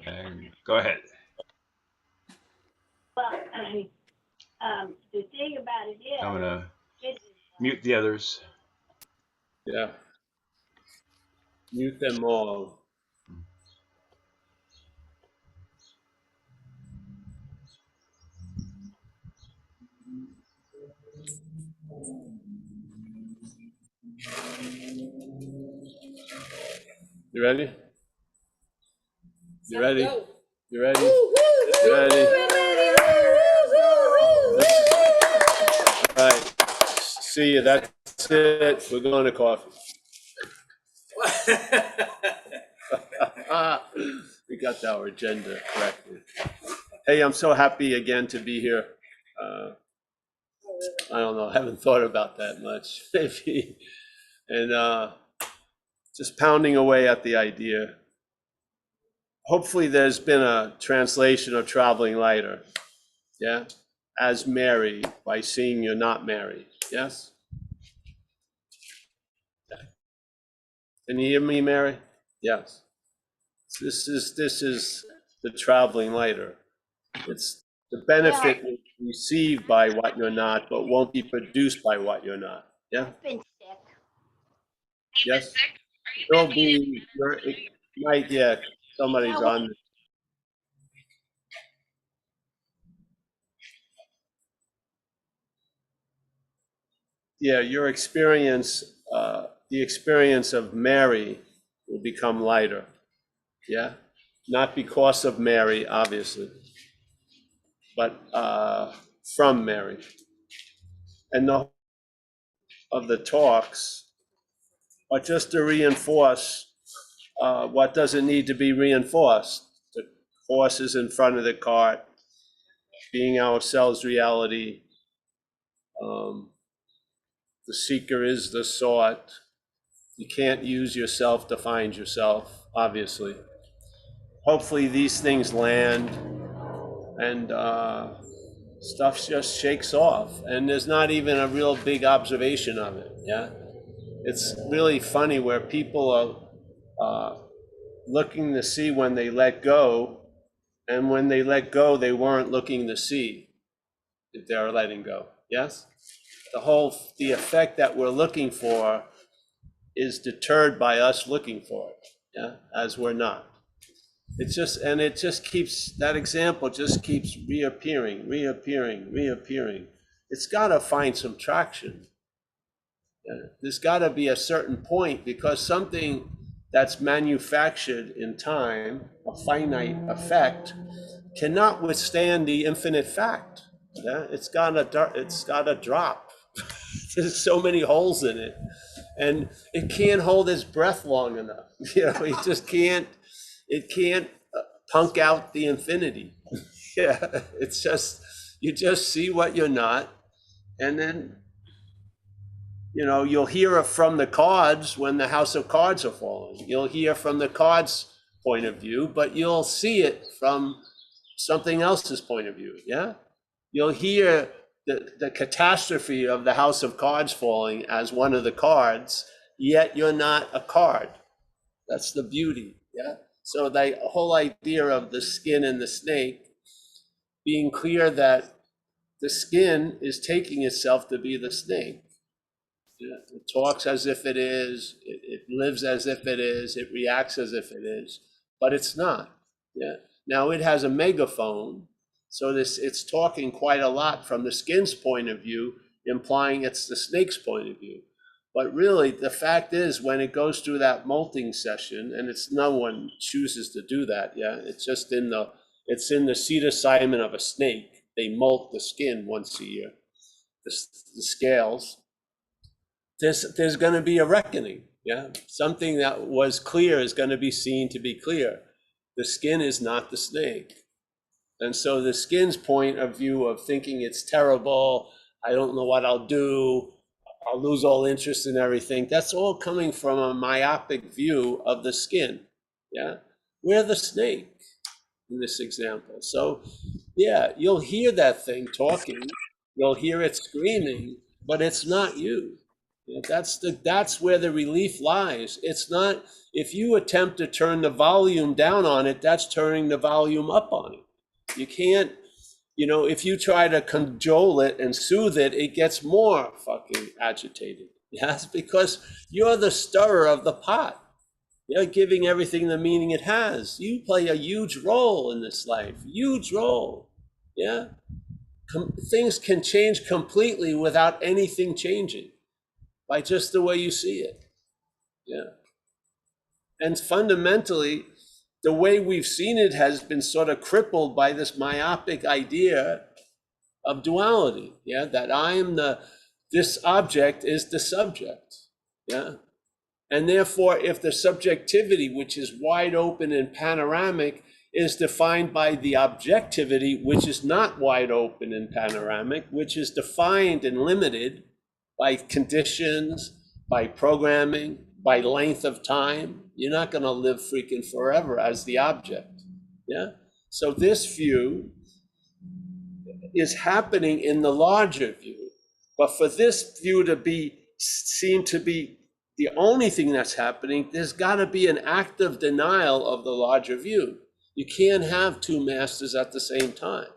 And go ahead. Well, the thing about it I'm is, gonna it, mute the others. Yeah. Mute them all. You ready? You ready? You ready? You ready? All right. See you. That's it. We're going to coffee. We got our agenda correctly. Hey, I'm so happy again to be here. I don't know. I haven't thought about that much, maybe. And just pounding away at the idea. Hopefully there's been a translation of Traveling Lighter. Yeah? As Mary, by seeing you're not Mary. Yes? Can you hear me, Mary? Yes. This is the Traveling Lighter. It's the benefit received by what you're not, but won't be produced by what you're not. Yeah? I've been sick. Yes? There'll be, might, yeah, somebody's on. Yeah, your experience, the experience of Mary will become lighter. Yeah? Not because of Mary, obviously, but from Mary. And the of the talks are just to reinforce what doesn't need to be reinforced. The horse is in front of the cart, being ourselves reality. The seeker is the sought. You can't use yourself to find yourself, obviously. Hopefully these things land and stuff just shakes off. And there's not even a real big observation of it, yeah? It's really funny where people are looking to see when they let go, and when they let go, they weren't looking to see if they're letting go, yes? The effect that we're looking for is deterred by us looking for it, yeah, as we're not. It just keeps, that example just keeps reappearing. It's gotta find some traction. Yeah. There's gotta be a certain point, because something that's manufactured in time, a finite effect, cannot withstand the infinite fact. Yeah, it's gotta drop. There's so many holes in it, and it can't hold its breath long enough. You know, it can't punk out the infinity. Yeah, it's just, you just see what you're not, and then, you know, you'll hear from the cards when the house of cards are falling. You'll hear from the cards point of view, but you'll see it from something else's point of view. Yeah, you'll hear the catastrophe of the house of cards falling as one of the cards, yet you're not a card. That's the beauty. Yeah. So the whole idea of the skin and the snake, being clear that the skin is taking itself to be the snake. Yeah. It talks as if it is, it lives as if it is, it reacts as if it is, but it's not. Yeah. Now it has a megaphone, so it's talking quite a lot from the skin's point of view, implying it's the snake's point of view. But really, the fact is, when it goes through that molting session, and it's, no one chooses to do that, yeah, it's just it's in the seat assignment of a snake. They molt the skin once a year, the scales. There's going to be a reckoning, yeah. Something that was clear is going to be seen to be clear. The skin is not the snake. And so the skin's point of view of thinking it's terrible, I don't know what I'll do, I'll lose all interest in everything, that's all coming from a myopic view of the skin. Yeah, we're the snake in this example. So yeah, you'll hear that thing talking, you'll hear it screaming, but it's not you. You know, that's where the relief lies. It's not, if you attempt to turn the volume down on it, that's turning the volume up on it. You can't, you know, if you try to cajole it and soothe it, it gets more fucking agitated. Yes, because you're the stirrer of the pot. You're giving everything the meaning it has. You play a huge role in this life, huge role. Yeah. Things can change completely without anything changing by just the way you see it. Yeah. And fundamentally, the way we've seen it has been sort of crippled by this myopic idea of duality. Yeah. That this object is the subject. Yeah. And therefore, if the subjectivity, which is wide open and panoramic, is defined by the objectivity, which is not wide open and panoramic, which is defined and limited by conditions, by programming, by length of time, you're not going to live freaking forever as the object. Yeah. So this view is happening in the larger view, but for this view to be seem to be the only thing that's happening, there's got to be an active denial of the larger view. You can't have two masters at the same time.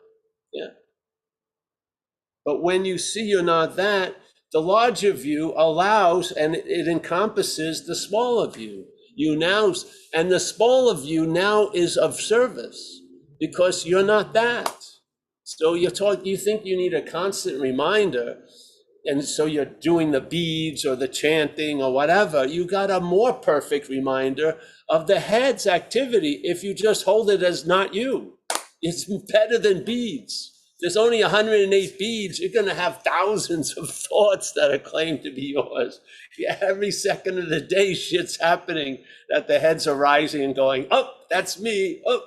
Yeah. But when you see you're not that, the larger view allows and it encompasses the smaller view. And the smaller view now is of service because you're not that. So you think you need a constant reminder, and so you're doing the beads or the chanting or whatever. You got a more perfect reminder of the head's activity if you just hold it as not you. It's better than beads. There's only 108 beads. You're going to have thousands of thoughts that are claimed to be yours. Yeah, every second of the day, shit's happening that the head's arising and going, oh, that's me. Oh,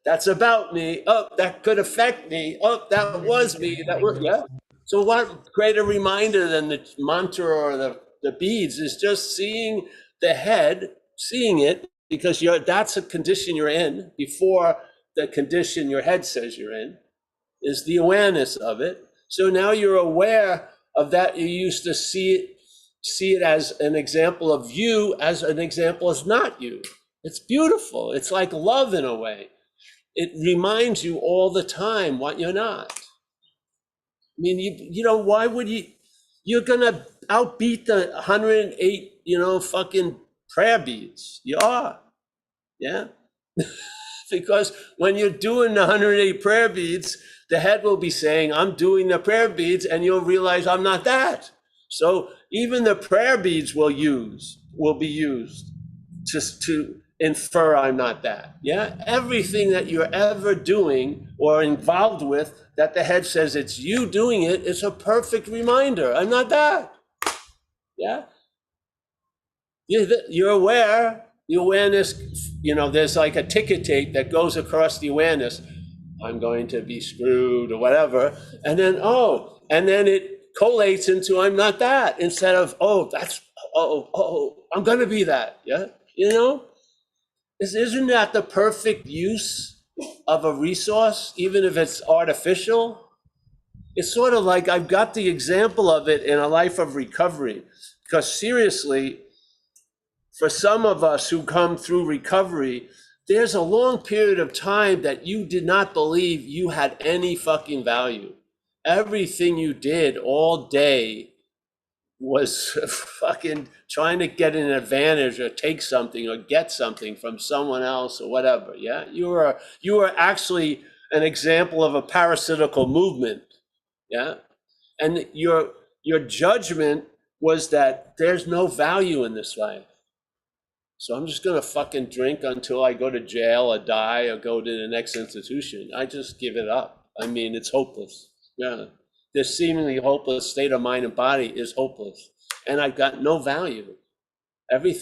that's about me. Oh, that could affect me. Oh, that was me. That was, yeah. So what greater reminder than the mantra or the beads is just seeing the head, seeing it, because that's a condition you're in before the condition your head says you're in, is the awareness of it. So now you're aware of that. You used to see it as an example of you, as an example as not you. It's beautiful. It's like love in a way. It reminds you all the time what you're not. I mean, you know, why would you're gonna outbeat the 108, fucking prayer beads. You are. Yeah. Because when you're doing the 108 prayer beads, the head will be saying, I'm doing the prayer beads, and you'll realize I'm not that. So even the prayer beads will be used just to infer I'm not that. Yeah. Everything that you're ever doing or involved with that the head says it's you doing it, it's a perfect reminder. I'm not that. Yeah. You're aware, the awareness, there's like a ticket tape that goes across the awareness. I'm going to be screwed or whatever. And then, it collates into I'm not that instead of, I'm going to be that. Yeah. Isn't that the perfect use of a resource, even if it's artificial? It's sort of like I've got the example of it in a life of recovery, because seriously, for some of us who come through recovery, there's a long period of time that you did not believe you had any fucking value. Everything you did all day was fucking trying to get an advantage or take something or get something from someone else or whatever. Yeah, you were actually an example of a parasitical movement. Yeah, and your judgment was that there's no value in this life. So I'm just gonna fucking drink until I go to jail or die or go to the next institution. I just give it up. I mean, it's hopeless. Yeah. This seemingly hopeless state of mind and body is hopeless. And I've got no value.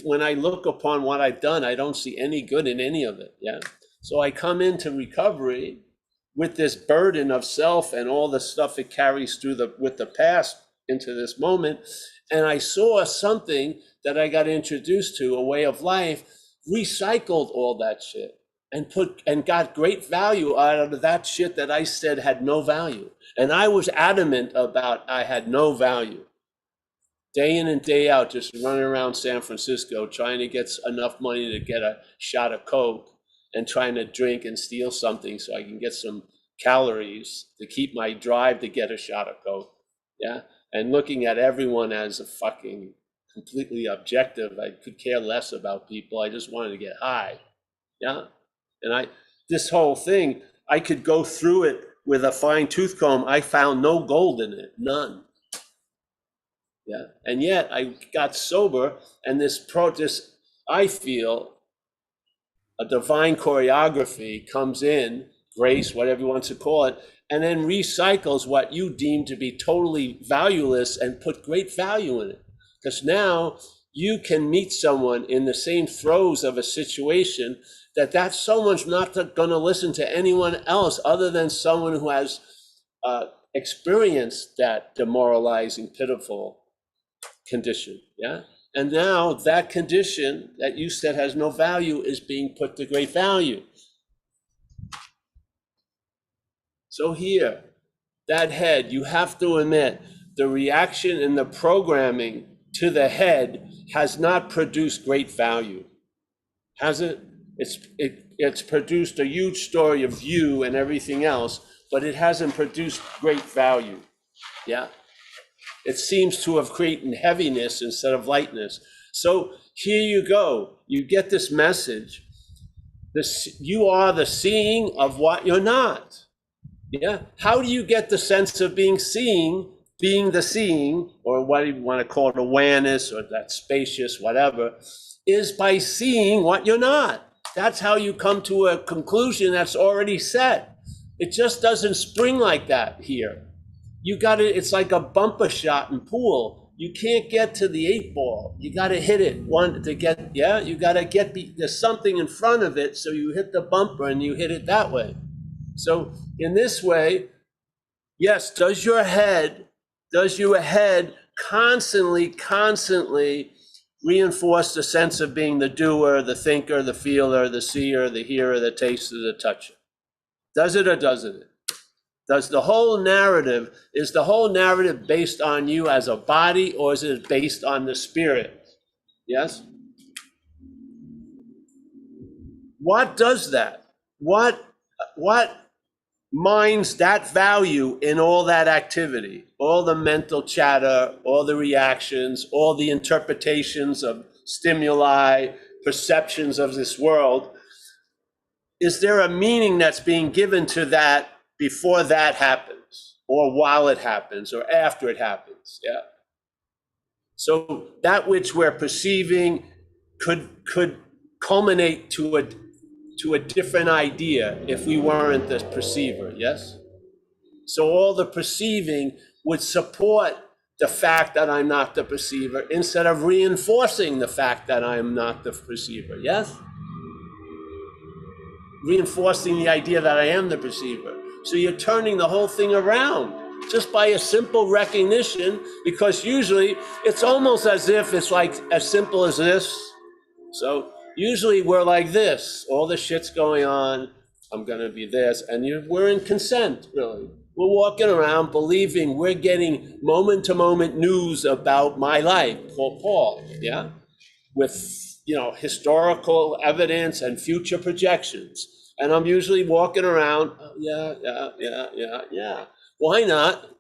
When I look upon what I've done, I don't see any good in any of it. Yeah. So I come into recovery with this burden of self and all the stuff it carries through with the past into this moment. And I saw something that I got introduced to, a way of life, recycled all that shit and got great value out of that shit that I said had no value. And I was adamant about I had no value. day in and day out, just running around San Francisco trying to get enough money to get a shot of Coke and trying to drink and steal something so I can get some calories to keep my drive to get a shot of Coke. Yeah. And looking at everyone as a fucking completely objective. I could care less about people. I just wanted to get high. Yeah. And this whole thing, I could go through it with a fine tooth comb. I found no gold in it, none. Yeah. And yet I got sober, and this I feel a divine choreography comes in, grace, whatever you want to call it, and then recycles what you deem to be totally valueless and put great value in it. Because now you can meet someone in the same throes of a situation that someone's not going to listen to anyone else other than someone who has experienced that demoralizing, pitiful condition. Yeah. And now that condition that you said has no value is being put to great value. So here, that head, you have to admit, the reaction and the programming to the head has not produced great value. Has it? It's produced a huge story of you and everything else, but it hasn't produced great value. Yeah. It seems to have created heaviness instead of lightness. So here you go. You get this message. You are the seeing of what you're not. Yeah. How do you get the sense of being the seeing, or what you want to call it, awareness, or that spacious, whatever, is by seeing what you're not. That's how you come to a conclusion that's already set. It just doesn't spring like that here. You got to, it's like a bumper shot in pool. You can't get to the 8-ball. You got to hit it you got to get, there's something in front of it. So you hit the bumper and you hit it that way. So in this way, yes, does your head constantly reinforce the sense of being the doer, the thinker, the feeler, the seer, the hearer, the taster, the toucher? Does it or doesn't it? Is the whole narrative based on you as a body, or is it based on the spirit? Yes? What does that? What mines that value in all that activity, all the mental chatter, all the reactions, all the interpretations of stimuli, perceptions of this world? Is there a meaning that's being given to that before that happens, or while it happens, or after it happens? Yeah. So that which we're perceiving could culminate to a different idea if we weren't the perceiver. Yes. So all the perceiving would support the fact that I'm not the perceiver instead of reinforcing the fact that I am not the perceiver. Yes. Reinforcing the idea that I am the perceiver. So you're turning the whole thing around just by a simple recognition, because usually it's almost as if it's like as simple as this. So usually we're like this, all the shit's going on, I'm gonna be this, and we're in consent, really. We're walking around believing we're getting moment to moment news about my life, Paul, yeah? With, historical evidence and future projections. And I'm usually walking around, yeah. Why not?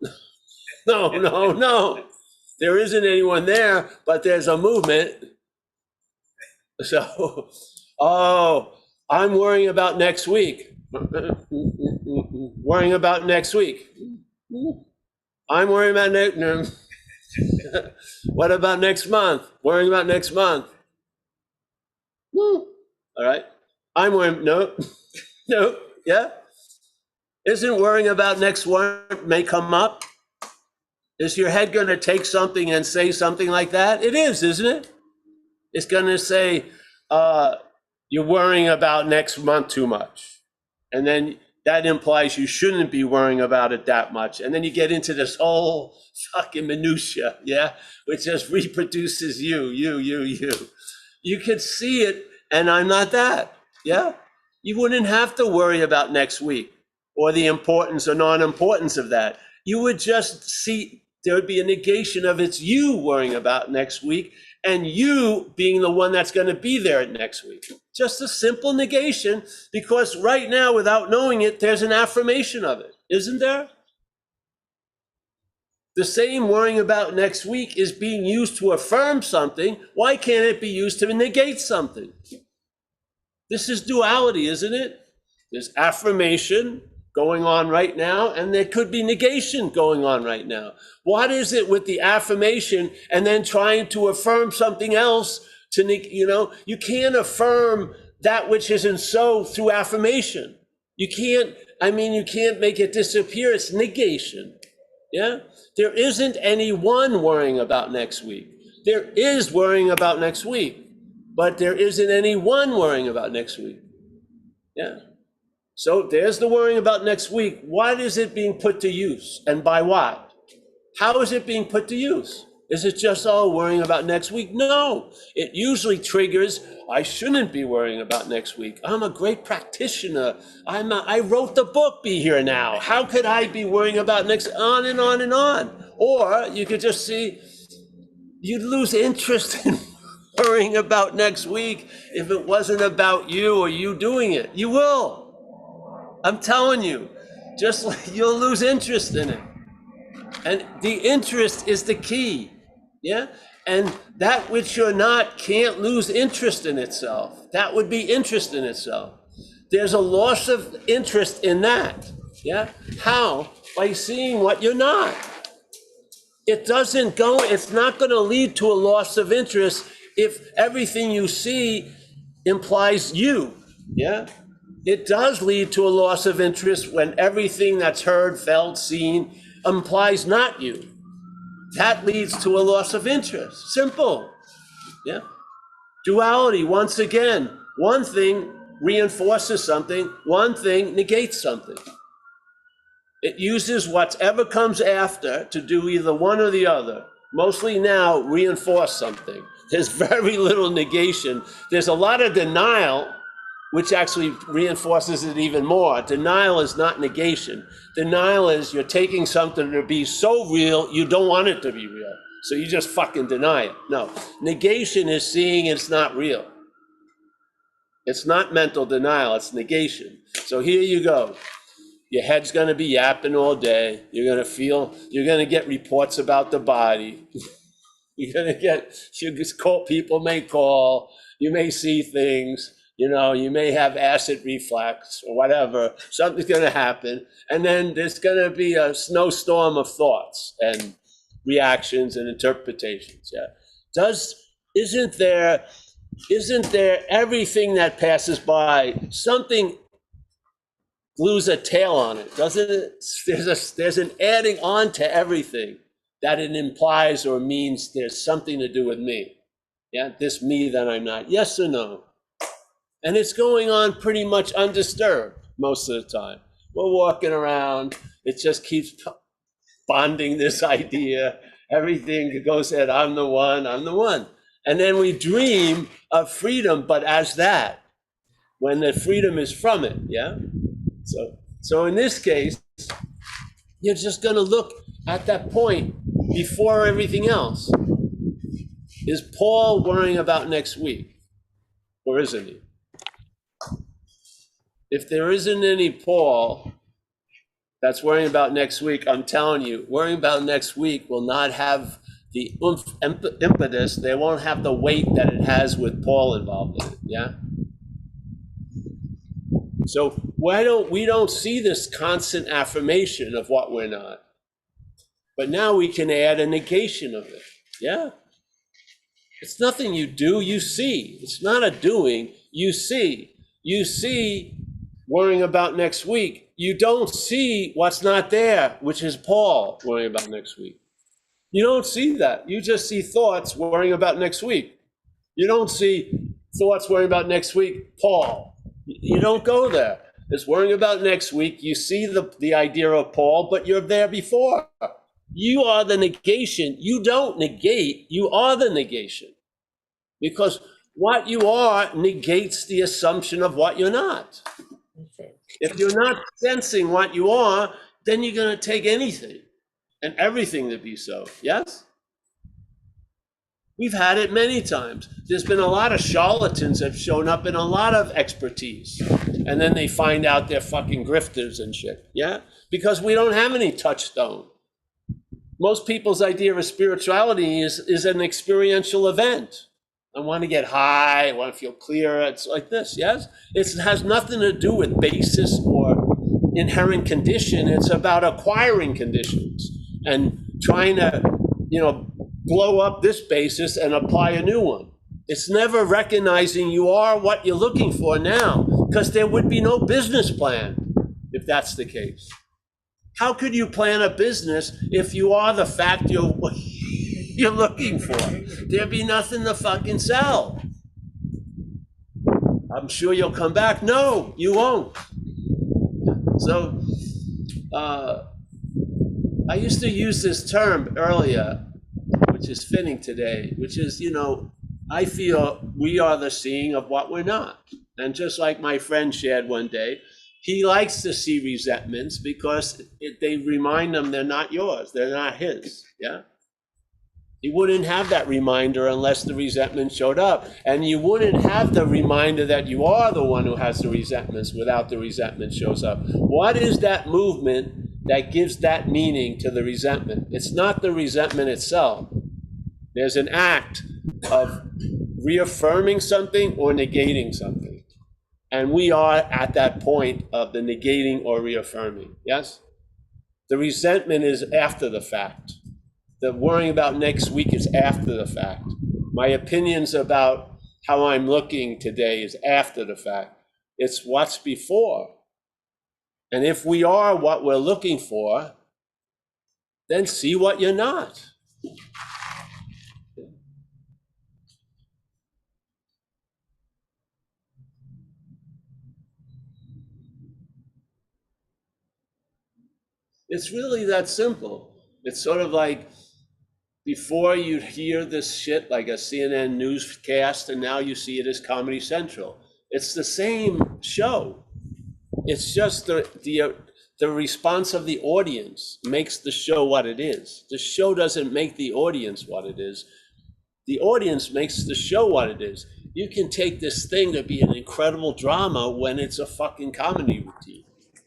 No. There isn't anyone there, but there's a movement. So, I'm worrying about next week. Worrying about next week. I'm worrying about what about next month? Worrying about next month. All right. I'm worrying, no, yeah. Isn't worrying about next one may come up? Is your head going to take something and say something like that? It is, isn't it? It's going to say, you're worrying about next month too much. And then that implies you shouldn't be worrying about it that much. And then you get into this whole fucking minutia, yeah, which just reproduces you. You could see it, and I'm not that, yeah? You wouldn't have to worry about next week or the importance or non-importance of that. You would just see There would be a negation of it's you worrying about next week and you being the one that's going to be there next week. Just a simple negation, because right now, without knowing it, there's an affirmation of it, isn't there? The same worrying about next week is being used to affirm something. Why can't it be used to negate something? This is duality, isn't it? There's affirmation going on right now, and there could be negation going on right now. What is it with the affirmation and then trying to affirm something else to, you can't affirm that which isn't so through affirmation. You can't make it disappear. It's negation. Yeah? There isn't anyone worrying about next week. There is worrying about next week, but there isn't anyone worrying about next week. Yeah? So there's the worrying about next week. What is it being put to use, and by what? How is it being put to use? Is it just, worrying about next week? No, it usually triggers, I shouldn't be worrying about next week. I'm a great practitioner. I wrote the book, Be Here Now. How could I be worrying about next, on and on and on? Or you could just see, you'd lose interest in worrying about next week if it wasn't about you or you doing it. You will. I'm telling you, just like you'll lose interest in it. And the interest is the key. Yeah? And that which you're not can't lose interest in itself. That would be interest in itself. There's a loss of interest in that. Yeah? How? By seeing what you're not. It's not going to lead to a loss of interest if everything you see implies you. Yeah? It does lead to a loss of interest when everything that's heard, felt, seen implies not you. That leads to a loss of interest. Simple. Yeah. Duality, once again, one thing reinforces something, one thing negates something. It uses whatever comes after to do either one or the other. Mostly now reinforce something. There's very little negation. There's a lot of denial, which actually reinforces it even more. Denial is not negation. Denial is you're taking something to be so real, you don't want it to be real. So you just fucking deny it. No, negation is seeing it's not real. It's not mental denial, it's negation. So here you go. Your head's gonna be yapping all day. You're gonna get reports about the body. People may call, you may see things. You may have acid reflux or whatever. Something's going to happen. And then there's going to be a snowstorm of thoughts and reactions and interpretations. Yeah. Isn't there everything that passes by, something glues a tail on it, doesn't it? There's an adding on to everything that it implies or means there's something to do with me. Yeah. This me that I'm not. Yes or no? And it's going on pretty much undisturbed most of the time. We're walking around, it just keeps bonding this idea. Everything goes at, I'm the one. And then we dream of freedom, but as that, when the freedom is from it, yeah? So in this case, you're just gonna look at that point before everything else. Is Paul worrying about next week? Or isn't he? If there isn't any Paul that's worrying about next week, I'm telling you, worrying about next week will not have the impetus. They won't have the weight that it has with Paul involved in it. Yeah. So we don't see this constant affirmation of what we're not, but now we can add a negation of it. Yeah. It's nothing you do, you see. It's not a doing, you see. You see worrying about next week. You don't see what's not there, which is Paul worrying about next week. You don't see that. You just see thoughts worrying about next week. You don't see thoughts worrying about next week, Paul. You don't go there. It's worrying about next week. You see the idea of Paul, but you're there before. You are the negation. You don't negate, you are the negation. Because what you are negates the assumption of what you're not. If you're not sensing what you are, then you're going to take anything. and everything to be so. Yes? We've had it many times. There's been a lot of charlatans that have shown up in a lot of expertise. And then they find out they're fucking grifters and shit. Yeah? Because we don't have any touchstone. Most people's idea of spirituality is an experiential event. I want to get high, I want to feel clear. It's like this, yes? It has nothing to do with basis or inherent condition. It's about acquiring conditions and trying to, blow up this basis and apply a new one. It's never recognizing you are what you're looking for now, because there would be no business plan if that's the case. How could you plan a business if you are the fact you're looking for? There'd be nothing to fucking sell. I'm sure you'll come back. No, you won't. So, I used to use this term earlier, which is fitting today, which is, I feel we are the seeing of what we're not. And just like my friend shared one day, he likes to see resentments because they remind him they're not yours, they're not his, yeah? He wouldn't have that reminder unless the resentment showed up. And you wouldn't have the reminder that you are the one who has the resentments without the resentment shows up. What is that movement that gives that meaning to the resentment? It's not the resentment itself. There's an act of reaffirming something or negating something. And we are at that point of the negating or reaffirming, yes? The resentment is after the fact. The worrying about next week is after the fact. My opinions about how I'm looking today is after the fact. It's what's before. And if we are what we're looking for, then see what you're not. It's really that simple. It's sort of like before you'd hear this shit like a CNN newscast, and now you see it as Comedy Central. It's the same show. It's just the response of the audience makes the show what it is. The show doesn't make the audience what it is. The audience makes the show what it is. You can take this thing to be an incredible drama when it's a fucking comedy routine.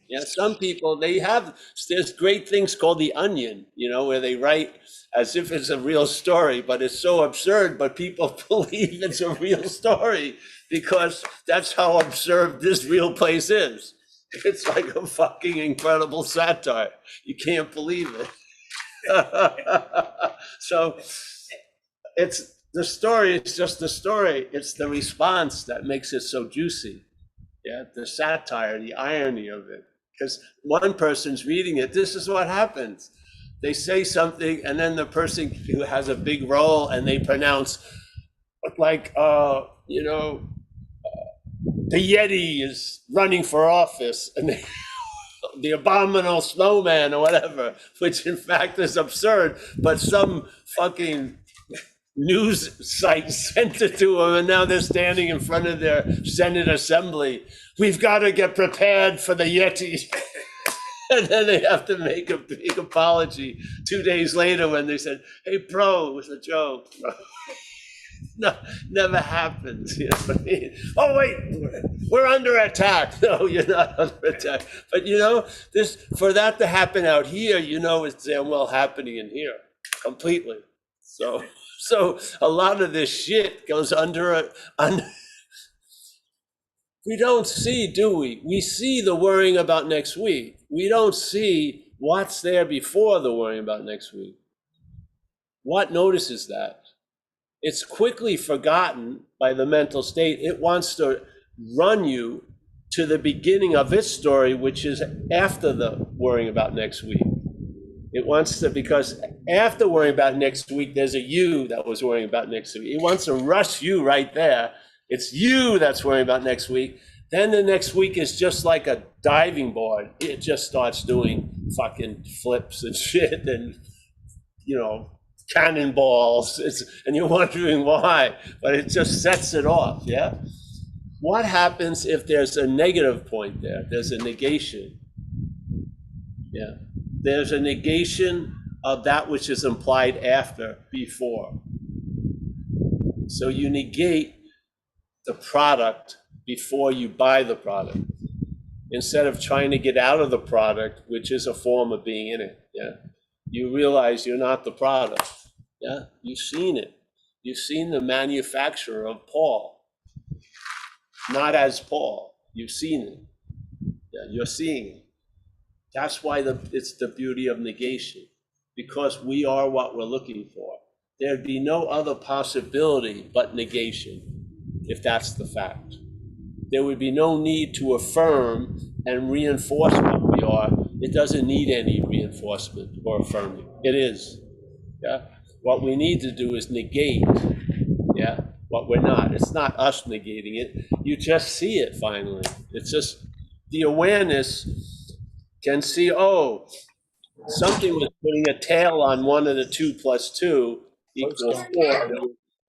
Yeah, some people, there's great things called The Onion, where they write as if it's a real story, but it's so absurd, but people believe it's a real story because that's how absurd this real place is. It's like a fucking incredible satire. You can't believe it. So the story is just the story. It's the response that makes it so juicy. Yeah, the satire, the irony of it. Because one person's reading it, this is what happens. They say something, and then the person who has a big role, and they pronounce like, the Yeti is running for office, and the abominable snowman or whatever, which in fact is absurd, but some fucking news site sent it to them, and now they're standing in front of their Senate assembly. We've got to get prepared for the Yeti. And then they have to make a big apology 2 days later when they said, hey, bro, it was a joke. No, never happens. What I mean? Oh, wait, we're under attack. No, you're not under attack. But for that to happen out here, it's damn well happening in here completely. So a lot of this shit goes under. We don't see, do we? We see the worrying about next week. We don't see what's there before the worrying about next week. What notices that? It's quickly forgotten by the mental state. It wants to run you to the beginning of its story, which is after the worrying about next week. It wants to, because after worrying about next week, there's a you that was worrying about next week. It wants to rush you right there. It's you that's worrying about next week. Then the next week is just like a diving board. It just starts doing fucking flips and shit and, cannonballs. And you're wondering why, but it just sets it off, yeah? What happens if there's a negative point there? There's a negation. Yeah. There's a negation of that which is implied after, before. So you negate the product before you buy the product, instead of trying to get out of the product, which is a form of being in it. Yeah, you realize you're not the product. Yeah, you've seen it. You've seen the manufacturer of Paul, not as Paul. You've seen it. Yeah, you're seeing it. That's why it's the beauty of negation, because we are what we're looking for. There'd be no other possibility but negation, if that's the fact. There would be no need to affirm and reinforce what we are. It doesn't need any reinforcement or affirming. It is. Yeah. What we need to do is negate, yeah, what we're not. It's not us negating it. You just see it finally. It's just the awareness can see, oh, something was putting a tail on one of the 2 plus 2 equals 4.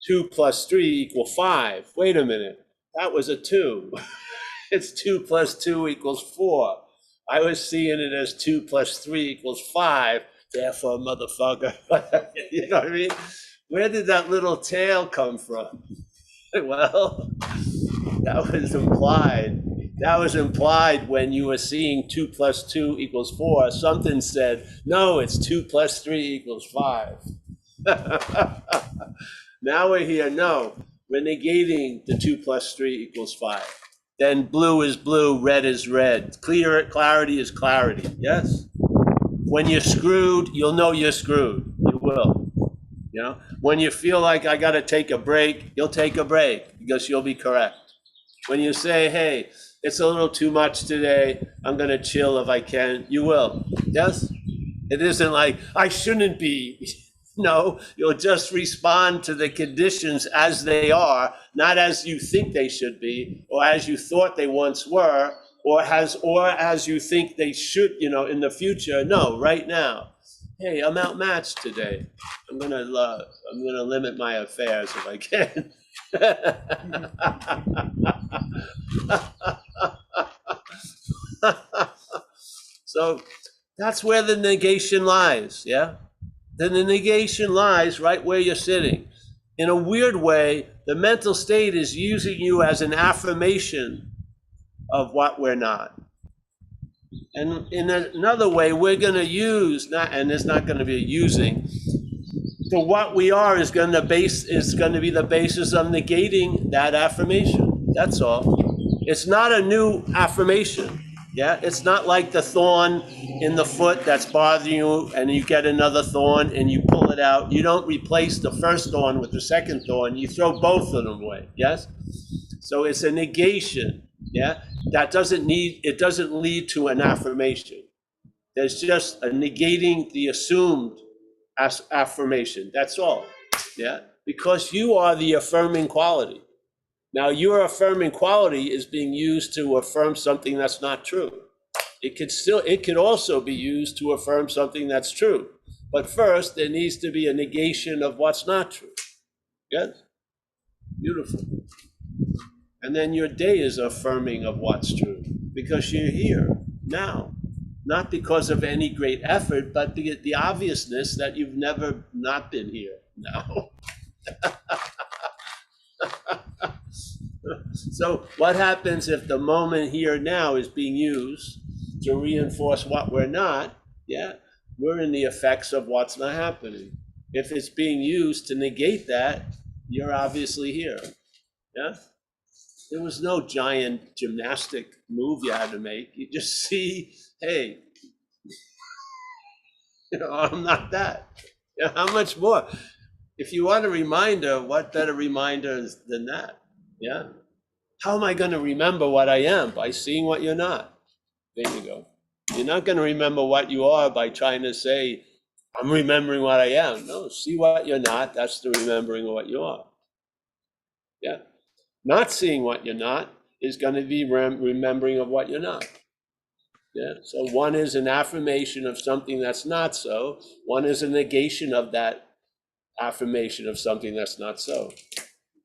2 plus 3 equal 5. Wait a minute. That was a 2. It's 2 plus 2 equals 4. I was seeing it as 2 plus 3 equals 5. Therefore, motherfucker. You know what I mean? Where did that little tail come from? Well, that was implied. That was implied when you were seeing 2 plus 2 equals 4. Something said, no, it's 2 plus 3 equals 5. Now we're here, no, we're negating the 2 plus 3 equals 5. Then blue is blue, red is red. Clarity is clarity, yes? When you're screwed, you'll know you're screwed. You will. You know, when you feel like I got to take a break, you'll take a break because you'll be correct. When you say, hey, it's a little too much today, I'm going to chill if I can, you will. Yes? It isn't like, I shouldn't be. No, you'll just respond to the conditions as they are, not as you think they should be, or as you thought they once were, or as you think they should, in the future. No, right now. Hey, I'm outmatched today. I'm gonna limit my affairs if I can. So that's where the negation lies, yeah? Then the negation lies right where you're sitting. In a weird way, the mental state is using you as an affirmation of what we're not. And in another way, we're going to use, and there's not going to be a using, the what we are is going to be the basis of negating that affirmation. That's all. It's not a new affirmation. Yeah, it's not like the thorn in the foot that's bothering you and you get another thorn and you pull it out. You don't replace the first thorn with the second thorn. You throw both of them away. Yes? So it's a negation. Yeah, it doesn't lead to an affirmation. There's just a negating the assumed affirmation. That's all. Yeah, because you are the affirming quality. Now, your affirming quality is being used to affirm something that's not true. It could also be used to affirm something that's true. But first, there needs to be a negation of what's not true. Yes? Beautiful. And then your day is affirming of what's true, because you're here now. Not because of any great effort, but the obviousness that you've never not been here now. So what happens if the moment here now is being used to reinforce what we're not? Yeah, we're in the effects of what's not happening. If it's being used to negate that, you're obviously here. Yeah. There was no giant gymnastic move you had to make. You just see, hey, I'm not that. How much more? If you want a reminder, what better reminder than that? Yeah. How am I going to remember what I am? By seeing what you're not. There you go. You're not going to remember what you are by trying to say, I'm remembering what I am. No, see what you're not. That's the remembering of what you are. Yeah. Not seeing what you're not is going to be remembering of what you're not. Yeah. So one is an affirmation of something that's not so. One is a negation of that affirmation of something that's not so.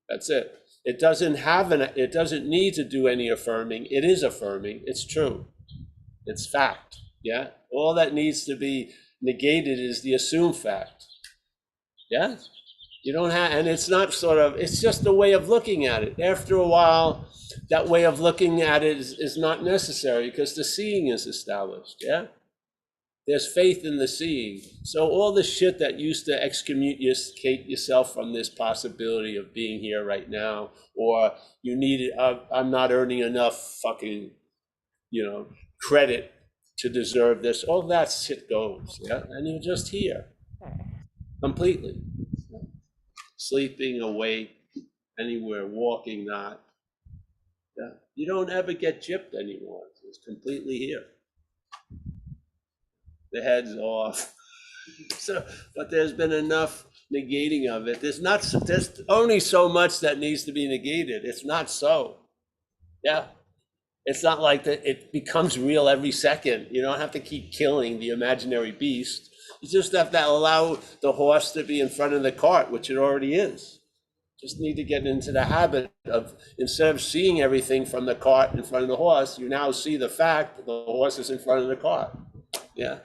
That's it. It doesn't need to do any affirming. It is affirming. It's true. It's fact. Yeah. All that needs to be negated is the assumed fact. Yeah? You don't have, and it's not sort of, it's just a way of looking at it. After a while, that way of looking at it is not necessary because the seeing is established. Yeah? There's faith in the seeing. So all the shit that used to excommunicate yourself from this possibility of being here right now, or you need, I'm not earning enough fucking, credit to deserve this, all that shit goes, yeah? And you're just here, completely. Sleeping, awake, anywhere, walking, not. Yeah? You don't ever get gypped anymore. It's completely here. The head's off. So, but there's been enough negating of it. There's only so much that needs to be negated. It's not so. Yeah. It's not like that it becomes real every second. You don't have to keep killing the imaginary beast. You just have to allow the horse to be in front of the cart, which it already is. Just need to get into the habit of, instead of seeing everything from the cart in front of the horse, you now see the fact that the horse is in front of the cart. Yeah.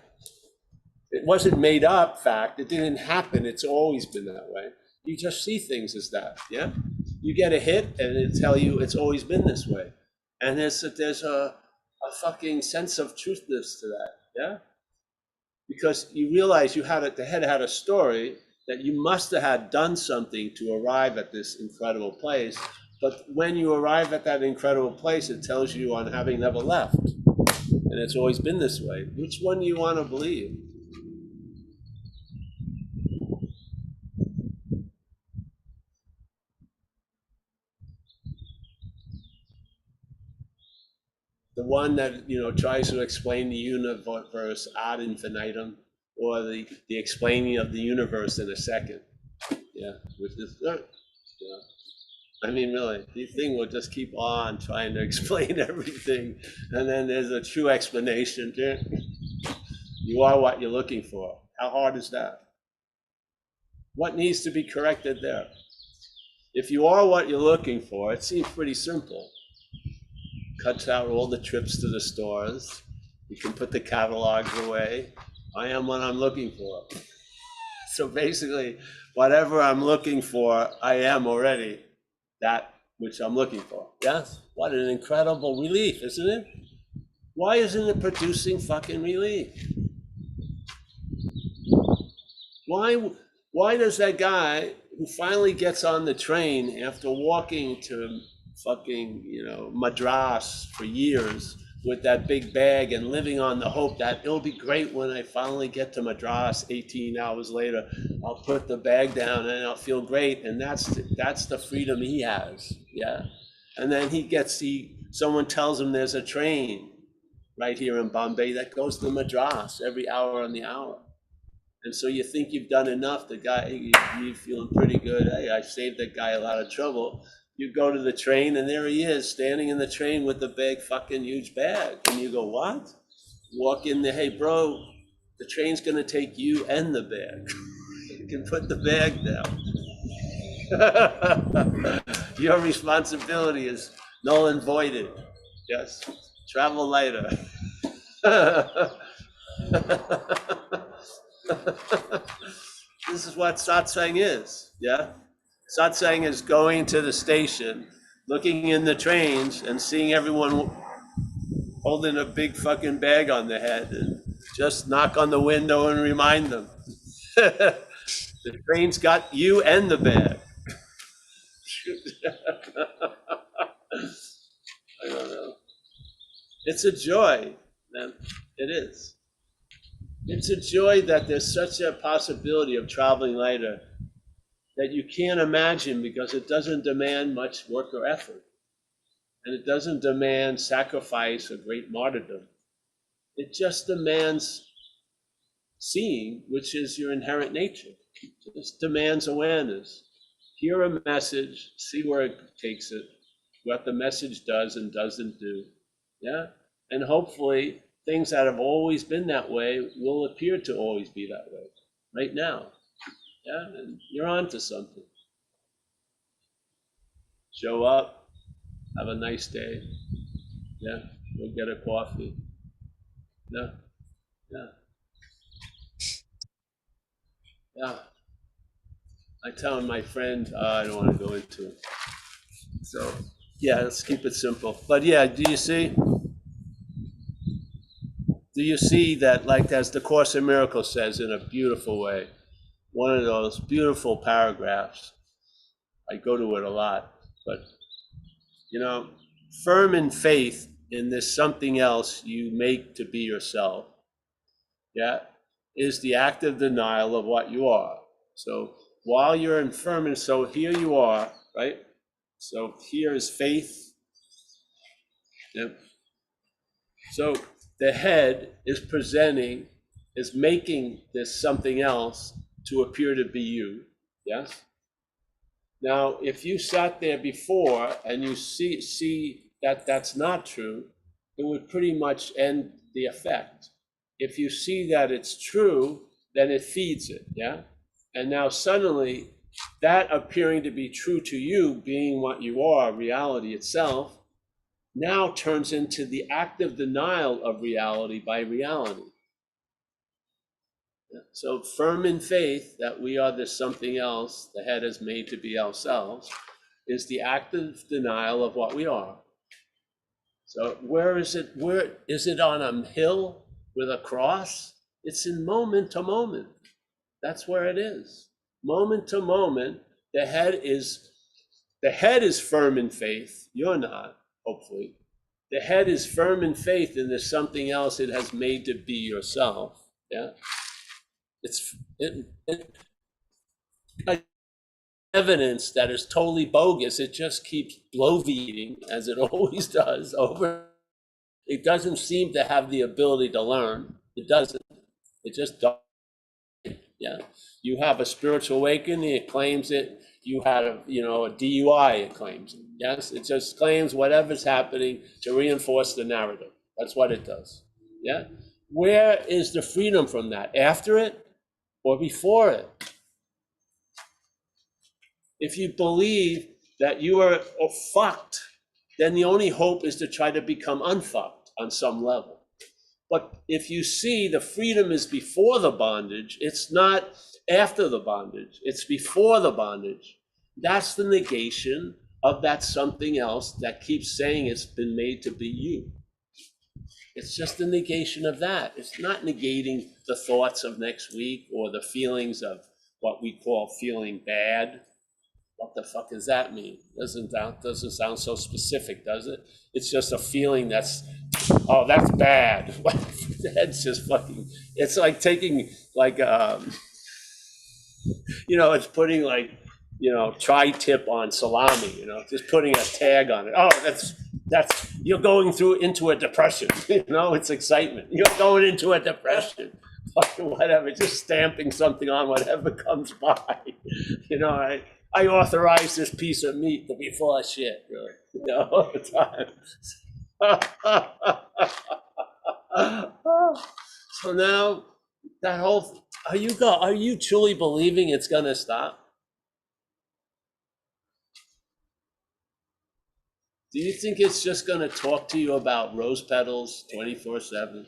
It wasn't made up fact. It didn't happen. It's always been that way. You just see things as that. Yeah. You get a hit and it tell you it's always been this way. And there's a fucking sense of truthness to that. Yeah. Because you realize the head had a story that you must have had done something to arrive at this incredible place. But when you arrive at that incredible place, it tells you on having never left. And it's always been this way. Which one do you want to believe? The one that, tries to explain the universe ad infinitum, or the explaining of the universe in a second. Yeah, which is, I mean, really, the thing will just keep on trying to explain everything, and then there's a true explanation. You are what you're looking for. How hard is that? What needs to be corrected there? If you are what you're looking for, it seems pretty simple. Cuts out all the trips to the stores. You can put the catalogs away. I am what I'm looking for. So basically, whatever I'm looking for, I am already that which I'm looking for. Yes? What an incredible relief, isn't it? Why isn't it producing fucking relief? Why does that guy who finally gets on the train after walking to fucking, Madras for years with that big bag and living on the hope that it'll be great when I finally get to Madras 18 hours later, I'll put the bag down and I'll feel great. And that's the freedom he has. Yeah. And then someone tells him there's a train right here in Bombay that goes to Madras every hour on the hour. And so you think you've done enough. The guy, you're feeling pretty good. Hey, I saved that guy a lot of trouble. You go to the train and there he is standing in the train with the big fucking huge bag. And you go, what? Walk in there, hey bro, the train's gonna take you and the bag. You can put the bag down. Your responsibility is null and voided. Yes, travel lighter. This is what satsang is, yeah? Satsang is going to the station, looking in the trains and seeing everyone holding a big fucking bag on their head and just knock on the window and remind them. The train's got you and the bag. I don't know. It's a joy, man. It is. It's a joy that there's such a possibility of traveling lighter that you can't imagine because it doesn't demand much work or effort. And it doesn't demand sacrifice or great martyrdom. It just demands seeing, which is your inherent nature. It just demands awareness. Hear a message, see where it takes it, what the message does and doesn't do. Yeah? And hopefully things that have always been that way will appear to always be that way right now. Yeah? And you're onto something. Show up, have a nice day. Yeah? Go get a coffee. Yeah? Yeah. Yeah. I tell my friend, I don't want to go into it. So, yeah, let's keep it simple. But yeah, do you see? Do you see that, like, as the Course in Miracles says in a beautiful way, one of those beautiful paragraphs, I go to it a lot, but, you know, firm in faith in this something else you make to be yourself, yeah, is the active denial of what you are. So while you're in firm, and so here you are, right? So here is faith. Yep. So the head is presenting, is making this something else to appear to be you. Yes? Now, if you sat there before and you see that that's not true, it would pretty much end the effect. If you see that it's true, then it feeds it, yeah? And now suddenly, that appearing to be true to you, being what you are, reality itself, now turns into the active denial of reality by reality. So firm in faith that we are this something else the head is made to be ourselves is the active denial of what we are. So where is it? Where is it on a hill with a cross? It's in moment to moment. That's where it is. Moment to moment, the head is firm in faith. You're not, hopefully. The head is firm in faith in there's something else it has made to be yourself. Yeah. It's evidence that is totally bogus. It just keeps bloviating as it always does over. It doesn't seem to have the ability to learn. It doesn't. It just doesn't. Yeah. You have a spiritual awakening, it claims it. You had a DUI, it claims it. Yes, it just claims whatever's happening to reinforce the narrative. That's what it does. Yeah. Where is the freedom from that? After it or before it? If you believe that you are fucked, then the only hope is to try to become unfucked on some level. But if you see the freedom is before the bondage, it's not after the bondage, it's before the bondage. That's the negation of that something else that keeps saying it's been made to be you. It's just the negation of that. It's not negating the thoughts of next week or the feelings of what we call feeling bad. What the fuck does that mean? Doesn't sound so specific, does it? It's just a feeling that's bad. That's just fucking. It's like taking like it's putting like tri-tip on salami. Just putting a tag on it. Oh, that's you're going into a depression. It's excitement. You're going into a depression. Fucking whatever. Just stamping something on whatever comes by. I authorize this piece of meat to be full of shit, really, all the time. So now that whole, are you truly believing it's gonna stop? Do you think it's just gonna talk to you about rose petals 24/7?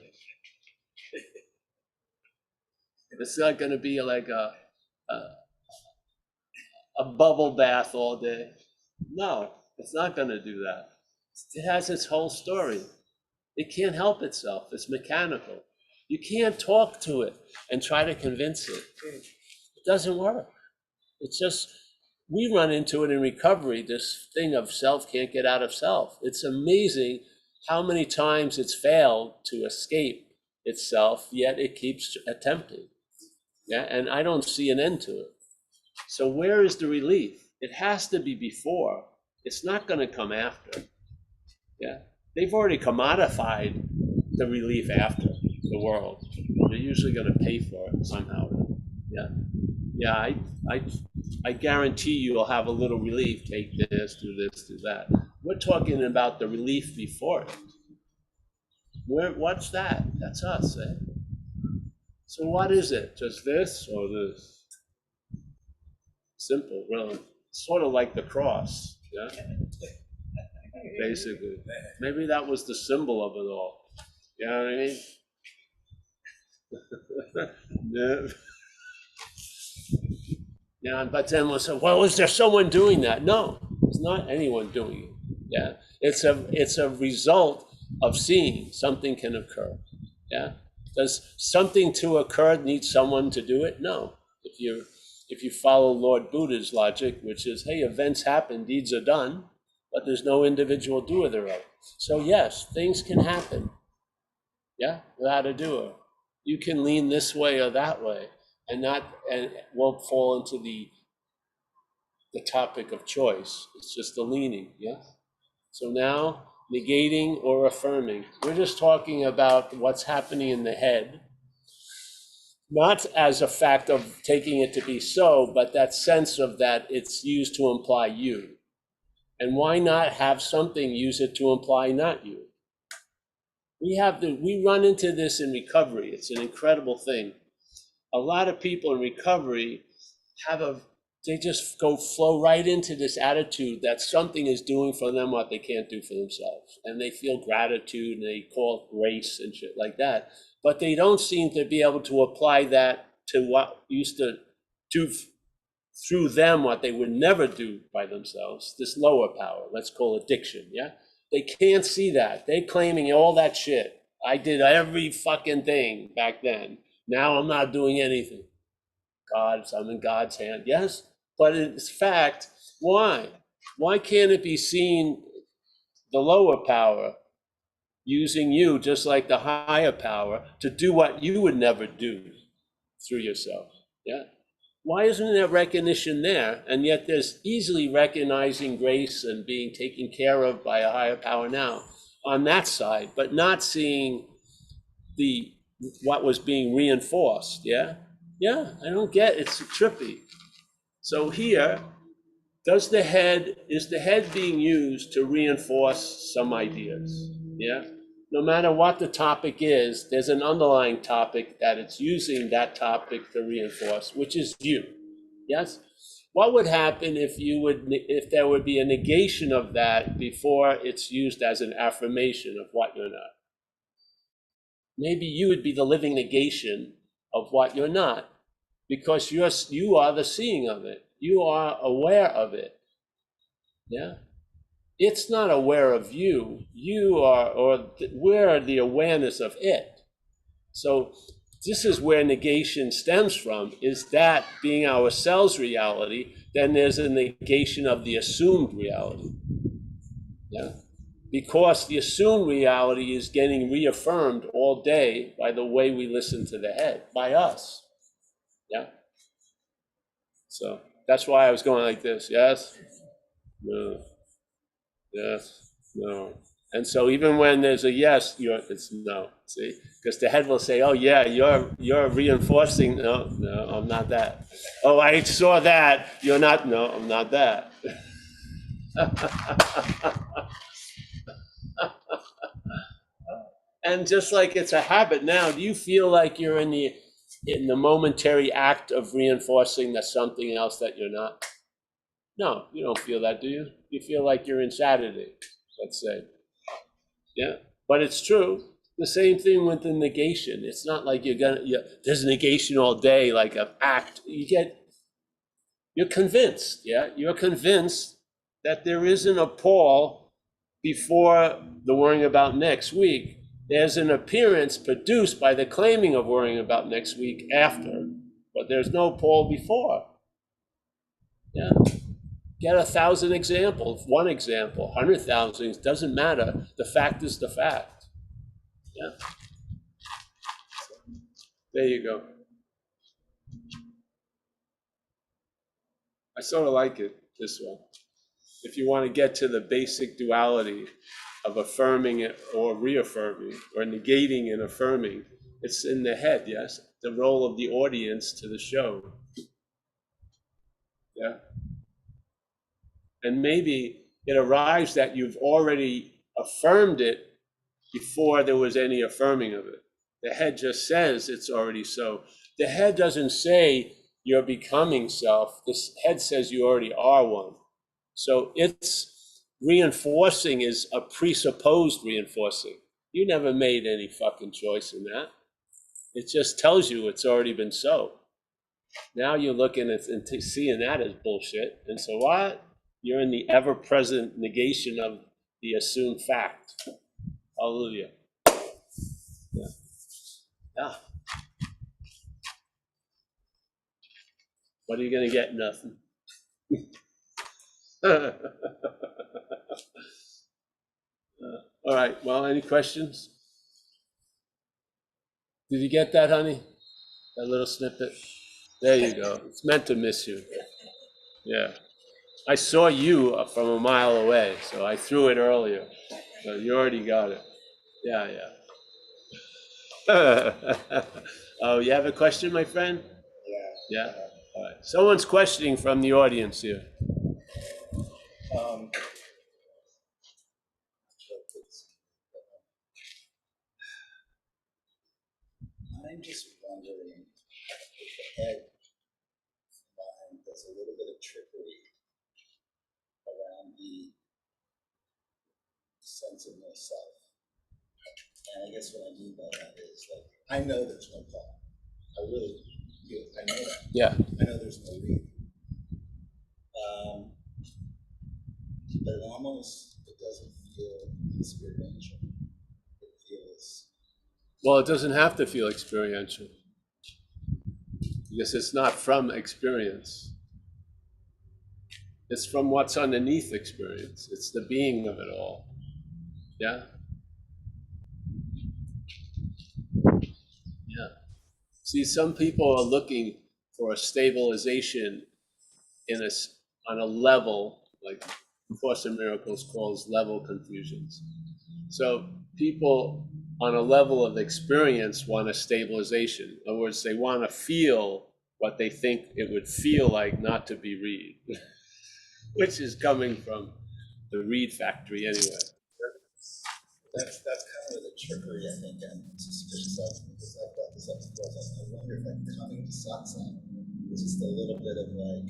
It's not gonna be like a bubble bath all day. No, it's not going to do that. It has its whole story. It can't help itself. It's mechanical. You can't talk to it and try to convince it. It doesn't work. It's just, we run into it in recovery, this thing of self can't get out of self. It's amazing how many times it's failed to escape itself, yet it keeps attempting. Yeah, and I don't see an end to it. So where is the relief? It has to be before. It's not going to come after. Yeah, they've already commodified the relief after the world. They're usually going to pay for it somehow. Yeah. I guarantee you'll have a little relief. Take this, do that. We're talking about the relief before it. What's that? That's us, eh? So what is it? Just this or this? Simple, really. Sort of like the cross, yeah? Basically. Maybe that was the symbol of it all. You know what I mean? Yeah, but then we'll say, well, is there someone doing that? No, there's not anyone doing it. Yeah, it's a result of seeing something can occur. Yeah, does something to occur need someone to do it? No. If you follow Lord Buddha's logic, which is, hey, events happen, deeds are done, but there's no individual doer thereof. So yes, things can happen. Yeah, without a doer. You can lean this way or that way, and won't fall into the topic of choice. It's just the leaning, yeah? So now, negating or affirming. We're just talking about what's happening in the head, not as a fact of taking it to be so, but that sense of that it's used to imply you. And why not have something use it to imply not you? We run into this in recovery. It's an incredible thing. A lot of people in recovery they just flow right into this attitude that something is doing for them what they can't do for themselves. And they feel gratitude and they call it grace and shit like that. But they don't seem to be able to apply that to what used to do through them what they would never do by themselves, this lower power, let's call addiction, yeah? They can't see that. They're claiming all that shit. I did every fucking thing back then. Now I'm not doing anything. I'm in God's hand. Yes, but in fact, why? Why can't it be seen, the lower power using you just like the higher power to do what you would never do through yourself? Yeah. Why isn't there recognition there? And yet there's easily recognizing grace and being taken care of by a higher power now on that side, but not seeing what was being reinforced. Yeah. Yeah, I don't get it's trippy. So here, is the head being used to reinforce some ideas? Yeah. No matter what the topic is, there's an underlying topic that it's using that topic to reinforce, which is you. Yes. What would happen if there would be a negation of that before it's used as an affirmation of what you're not? Maybe you would be the living negation of what you're not, because you are the seeing of it. You are aware of it. Yeah. It's not aware of you. You are, or we're the awareness of it. So this is where negation stems from, is that being ourselves reality, then there's a negation of the assumed reality. Yeah. Because the assumed reality is getting reaffirmed all day by the way we listen to the head, by us. Yeah. So that's why I was going like this. Yes, no, yes, no. And so even when there's a yes, it's no. See, because the head will say, "Oh yeah, you're reinforcing." No, no, I'm not that. Oh, I saw that. You're not. No, I'm not that. And just like it's a habit now, do you feel like you're in the momentary act of reinforcing that something else that you're not? No, you don't feel that, do you? You feel like you're in Saturday, let's say. Yeah, but it's true. The same thing with the negation. It's not like there's negation all day, like an act. You're convinced, yeah? You're convinced that there isn't a Paul before the worrying about next week. There's an appearance produced by the claiming of worrying about next week after, but there's no Paul before. Yeah. Get 1,000 examples, one example, 100,000, doesn't matter. The fact is the fact. Yeah. There you go. I sort of like it this way. If you want to get to the basic duality of affirming it or reaffirming or negating and affirming, it's in the head, yes? The role of the audience to the show. Yeah. And maybe it arrives that you've already affirmed it before there was any affirming of it. The head just says it's already so. The head doesn't say you're becoming self. The head says you already are one. So it's reinforcing is a presupposed reinforcing. You never made any fucking choice in that. It just tells you it's already been so. Now you're looking at and seeing that as bullshit. And so what? You're in the ever-present negation of the assumed fact. Hallelujah. Yeah. Yeah. What are you going to get? Nothing. All right. Well, any questions? Did you get that, honey? That little snippet? There you go. It's meant to miss you. Yeah. I saw you from a mile away, so I threw it earlier. So you already got it. Yeah, yeah. Oh, you have a question, my friend? Yeah. All right. Someone's questioning from the audience here. I'm just wondering if the head mind does a little bit of trickery around the sense of no self. And I guess what I mean by that is, like, I know there's no thought. I really do. I know that. Yeah. I know there's no reason. But it doesn't feel experiential. It feels. Well, it doesn't have to feel experiential because it's not from experience. It's from what's underneath experience. It's the being of it all. Yeah. Yeah. See, some people are looking for a stabilization on a level, like Course in Miracles calls level confusions. So people on a level of experience want a stabilization. In other words, they want to feel what they think it would feel like not to be Reed, which is coming from the Reed factory anyway. That's kind of where the trickery, I think, I'm suspicious of, because I've got this up before. I wonder if like coming to satsang is just a little bit of like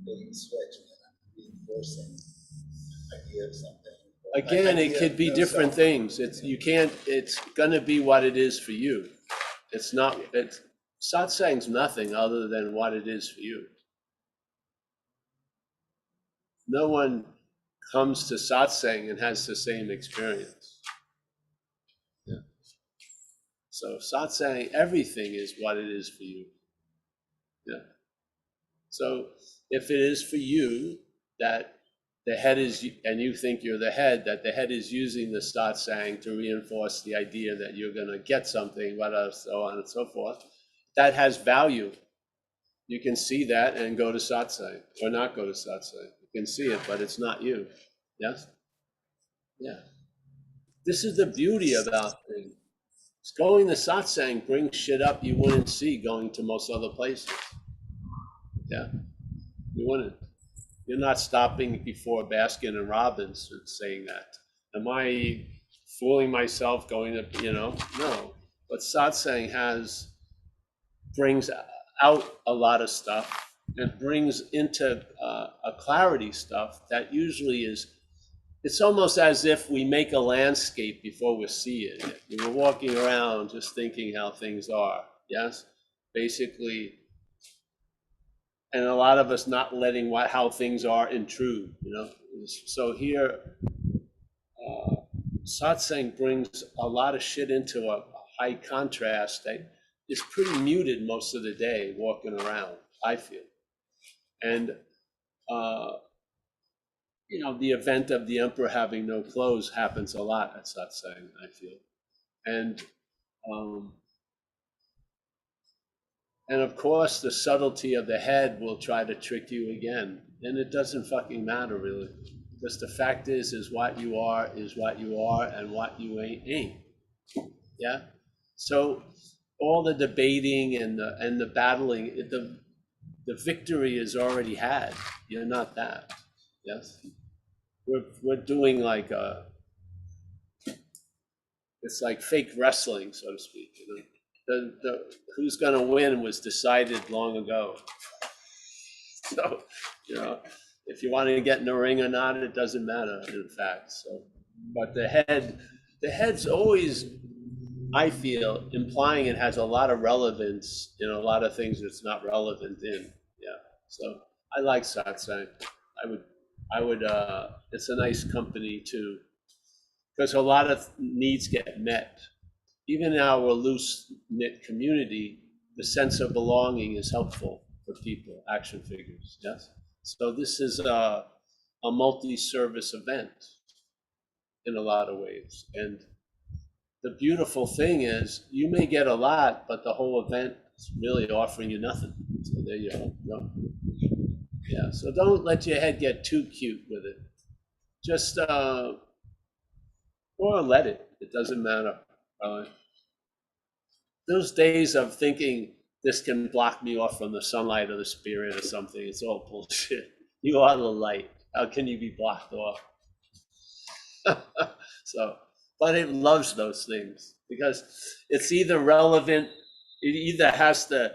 bait and switch, and then I'm reinforcing an idea of something. Again, it could be different things. It's gonna be what it is for you. Satsang's nothing other than what it is for you. No one comes to satsang and has the same experience. Yeah. So satsang, everything is what it is for you. Yeah. So if it is for you that the head is, and you think you're the head, that the head is using the satsang to reinforce the idea that you're going to get something, so on and so forth, that has value. You can see that and go to satsang or not go to satsang. You can see it, but it's not you. Yes? Yeah. This is the beauty about things. Going to satsang brings shit up you wouldn't see going to most other places. Yeah. You wouldn't. You're not stopping before Baskin and Robbins and saying that. Am I fooling myself going to, no. But satsang brings out a lot of stuff and brings into a clarity stuff that usually it's almost as if we make a landscape before we see it. We're walking around just thinking how things are, yes? Basically, and a lot of us not letting how things are intrude, So here, satsang brings a lot of shit into a high contrast that is pretty muted most of the day walking around, I feel. And, the event of the emperor having no clothes happens a lot at satsang, I feel. And of course, the subtlety of the head will try to trick you again. And it doesn't fucking matter, really. Because the fact is what you are, and what you ain't. Yeah? So all the debating and the battling, the victory is already had. You're not that. Yes? We're doing like it's like fake wrestling, so to speak. The who's gonna win was decided long ago. So, if you want to get in the ring or not, it doesn't matter, in fact. So, but the head's always I feel, implying it has a lot of relevance in a lot of things it's not relevant in. Yeah. So I like satsang. I would, it's a nice company too, because a lot of needs get met. Even in our loose knit community, the sense of belonging is helpful for people, action figures. Yes. So this is a multi-service event in a lot of ways. And the beautiful thing is you may get a lot, but the whole event is really offering you nothing. So there you go. No. Yeah. So don't let your head get too cute with it. Just or let it. It doesn't matter. Those days of thinking this can block me off from the sunlight of the spirit or something, it's all bullshit. You are the light. How can you be blocked off? So, but it loves those things because it's either relevant, it either has to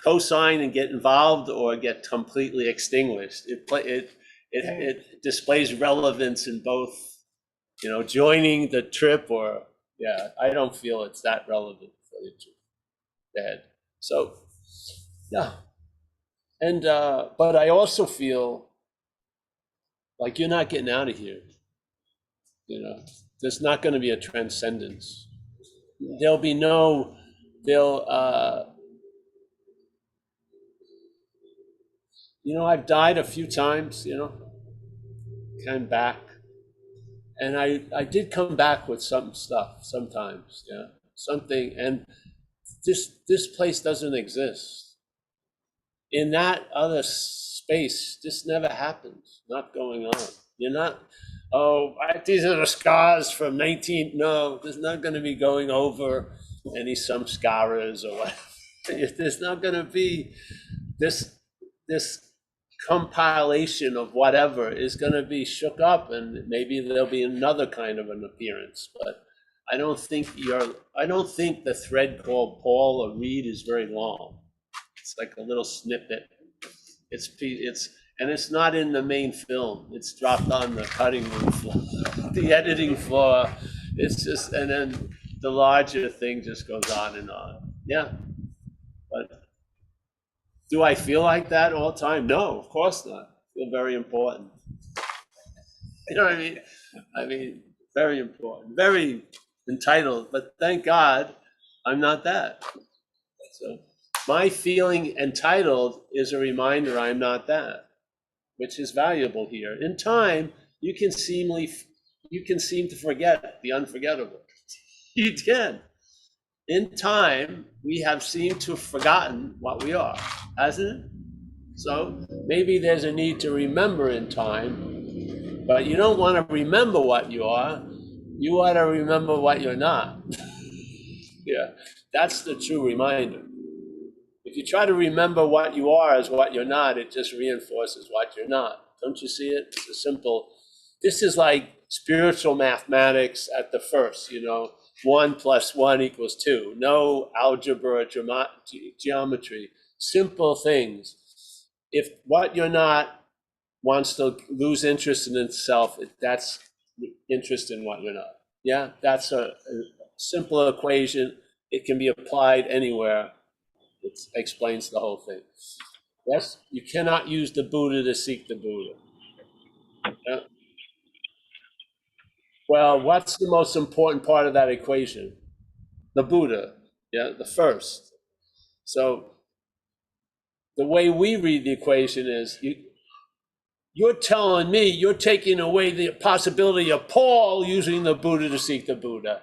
co-sign and get involved or get completely extinguished. It displays relevance in both, joining the trip or, yeah, I don't feel it's that relevant for the trip. So, yeah. And, but I also feel like you're not getting out of here. There's not going to be a transcendence. There'll be no, I've died a few times, came back. And I did come back with some stuff sometimes, yeah, something. And this place doesn't exist. In that other space, this never happens, not going on. You're not, these are the scars from 19, no, there's not going to be going over some scars or whatever. There's not going to be this compilation of whatever is going to be shook up, and maybe there'll be another kind of an appearance. But I don't think the thread called Paul or Reed is very long. It's like a little snippet. And it's not in the main film. It's dropped on the cutting room floor, the editing floor. It's just, and then the larger thing just goes on and on. Yeah. But do I feel like that all the time? No, of course not. I feel very important. You know what I mean? I mean, very important, very entitled, but thank God I'm not that. So my feeling entitled is a reminder I'm not that, which is valuable here. In time, you can seem to forget the unforgettable. You can. In time, we have seemed to have forgotten what we are, hasn't it? So maybe there's a need to remember in time, but you don't want to remember what you are. You want to remember what you're not. Yeah, that's the true reminder. If you try to remember what you are as what you're not, it just reinforces what you're not. Don't you see it? It's a simple, this is like spiritual mathematics at the first, 1 + 1 = 2. No algebra, geometry, simple things. If what you're not wants to lose interest in itself, that's interest in what you're not. Yeah, that's a simple equation. It can be applied anywhere. It explains the whole thing. Yes, you cannot use the Buddha to seek the Buddha. Yeah. Well, what's the most important part of that equation? The Buddha, yeah, the first. So the way we read the equation is you're telling me you're taking away the possibility of Paul using the Buddha to seek the Buddha.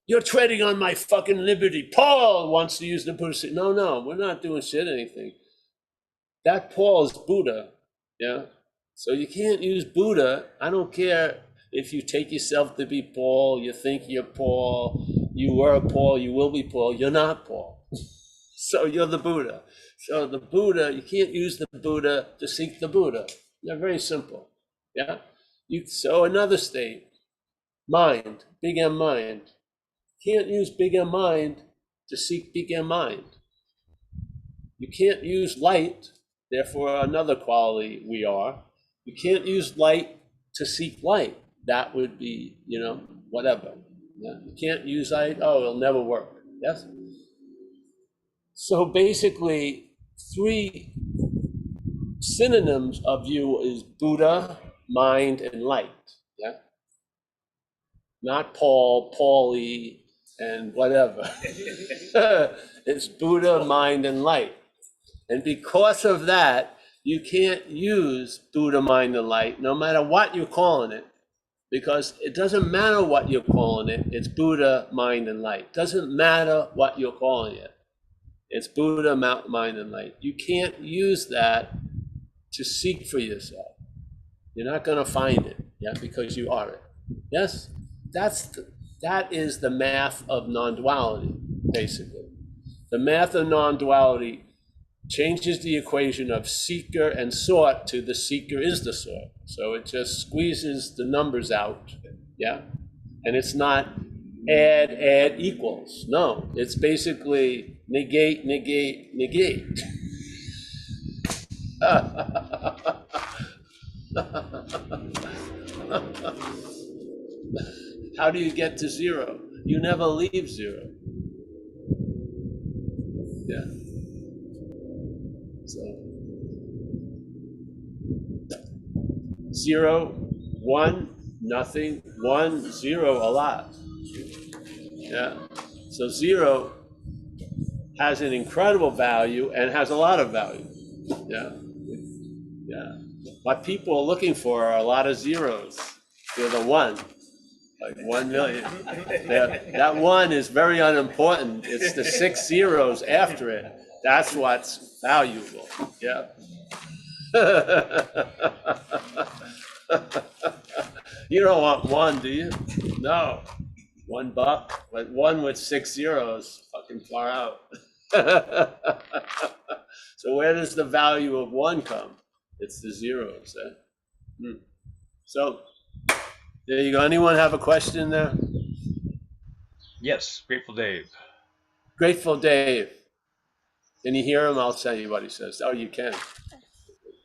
You're treading on my fucking liberty. Paul wants to use the Buddha to seek. No, we're not doing shit anything. That Paul is Buddha, yeah? So you can't use Buddha. I don't care if you take yourself to be Paul, you think you're Paul, you were Paul, you will be Paul, you're not Paul. So you're the Buddha. So the Buddha, you can't use the Buddha to seek the Buddha. They're very simple, yeah? So another state, mind, big M mind. Can't use big M mind to seek big M mind. You can't use light, therefore another quality we are. You can't use light to seek light. That would be, whatever. Yeah? You can't use light, oh, it'll never work. Yes? So basically, 3 synonyms of you is Buddha, mind, and light. Yeah? Not Paul, Paulie, and whatever. It's Buddha, mind, and light. And because of that, you can't use Buddha, mind, and light, no matter what you're calling it, because it doesn't matter what you're calling it. It's Buddha, mind, and light. Doesn't matter what you're calling it. It's Buddha, mind, and light. You can't use that to seek for yourself. You're not going to find it, yeah, because you are it. Yes, that is the math of non-duality, basically. The math of non-duality changes the equation of seeker and sought to the seeker is the sought. So it just squeezes the numbers out, yeah? And it's not add equals. No, it's basically negate, negate, negate. How do you get to 0? You never leave 0. Yeah. So 0, 1, nothing, 1, 0, a lot. Yeah. So 0 has an incredible value and has a lot of value. Yeah. Yeah. What people are looking for are a lot of zeros. They're the 1, like 1 million. That 1 is very unimportant. It's the 6 zeros after it. That's what's valuable. Yeah. You don't want 1, do you? No. $1, but 1 with 6 zeros, fucking far out. So where does the value of 1 come? It's the zeros. So there you go. Anyone have a question there? Yes, Grateful Dave. Grateful Dave. Can you hear him? I'll tell you what he says. Oh, you can.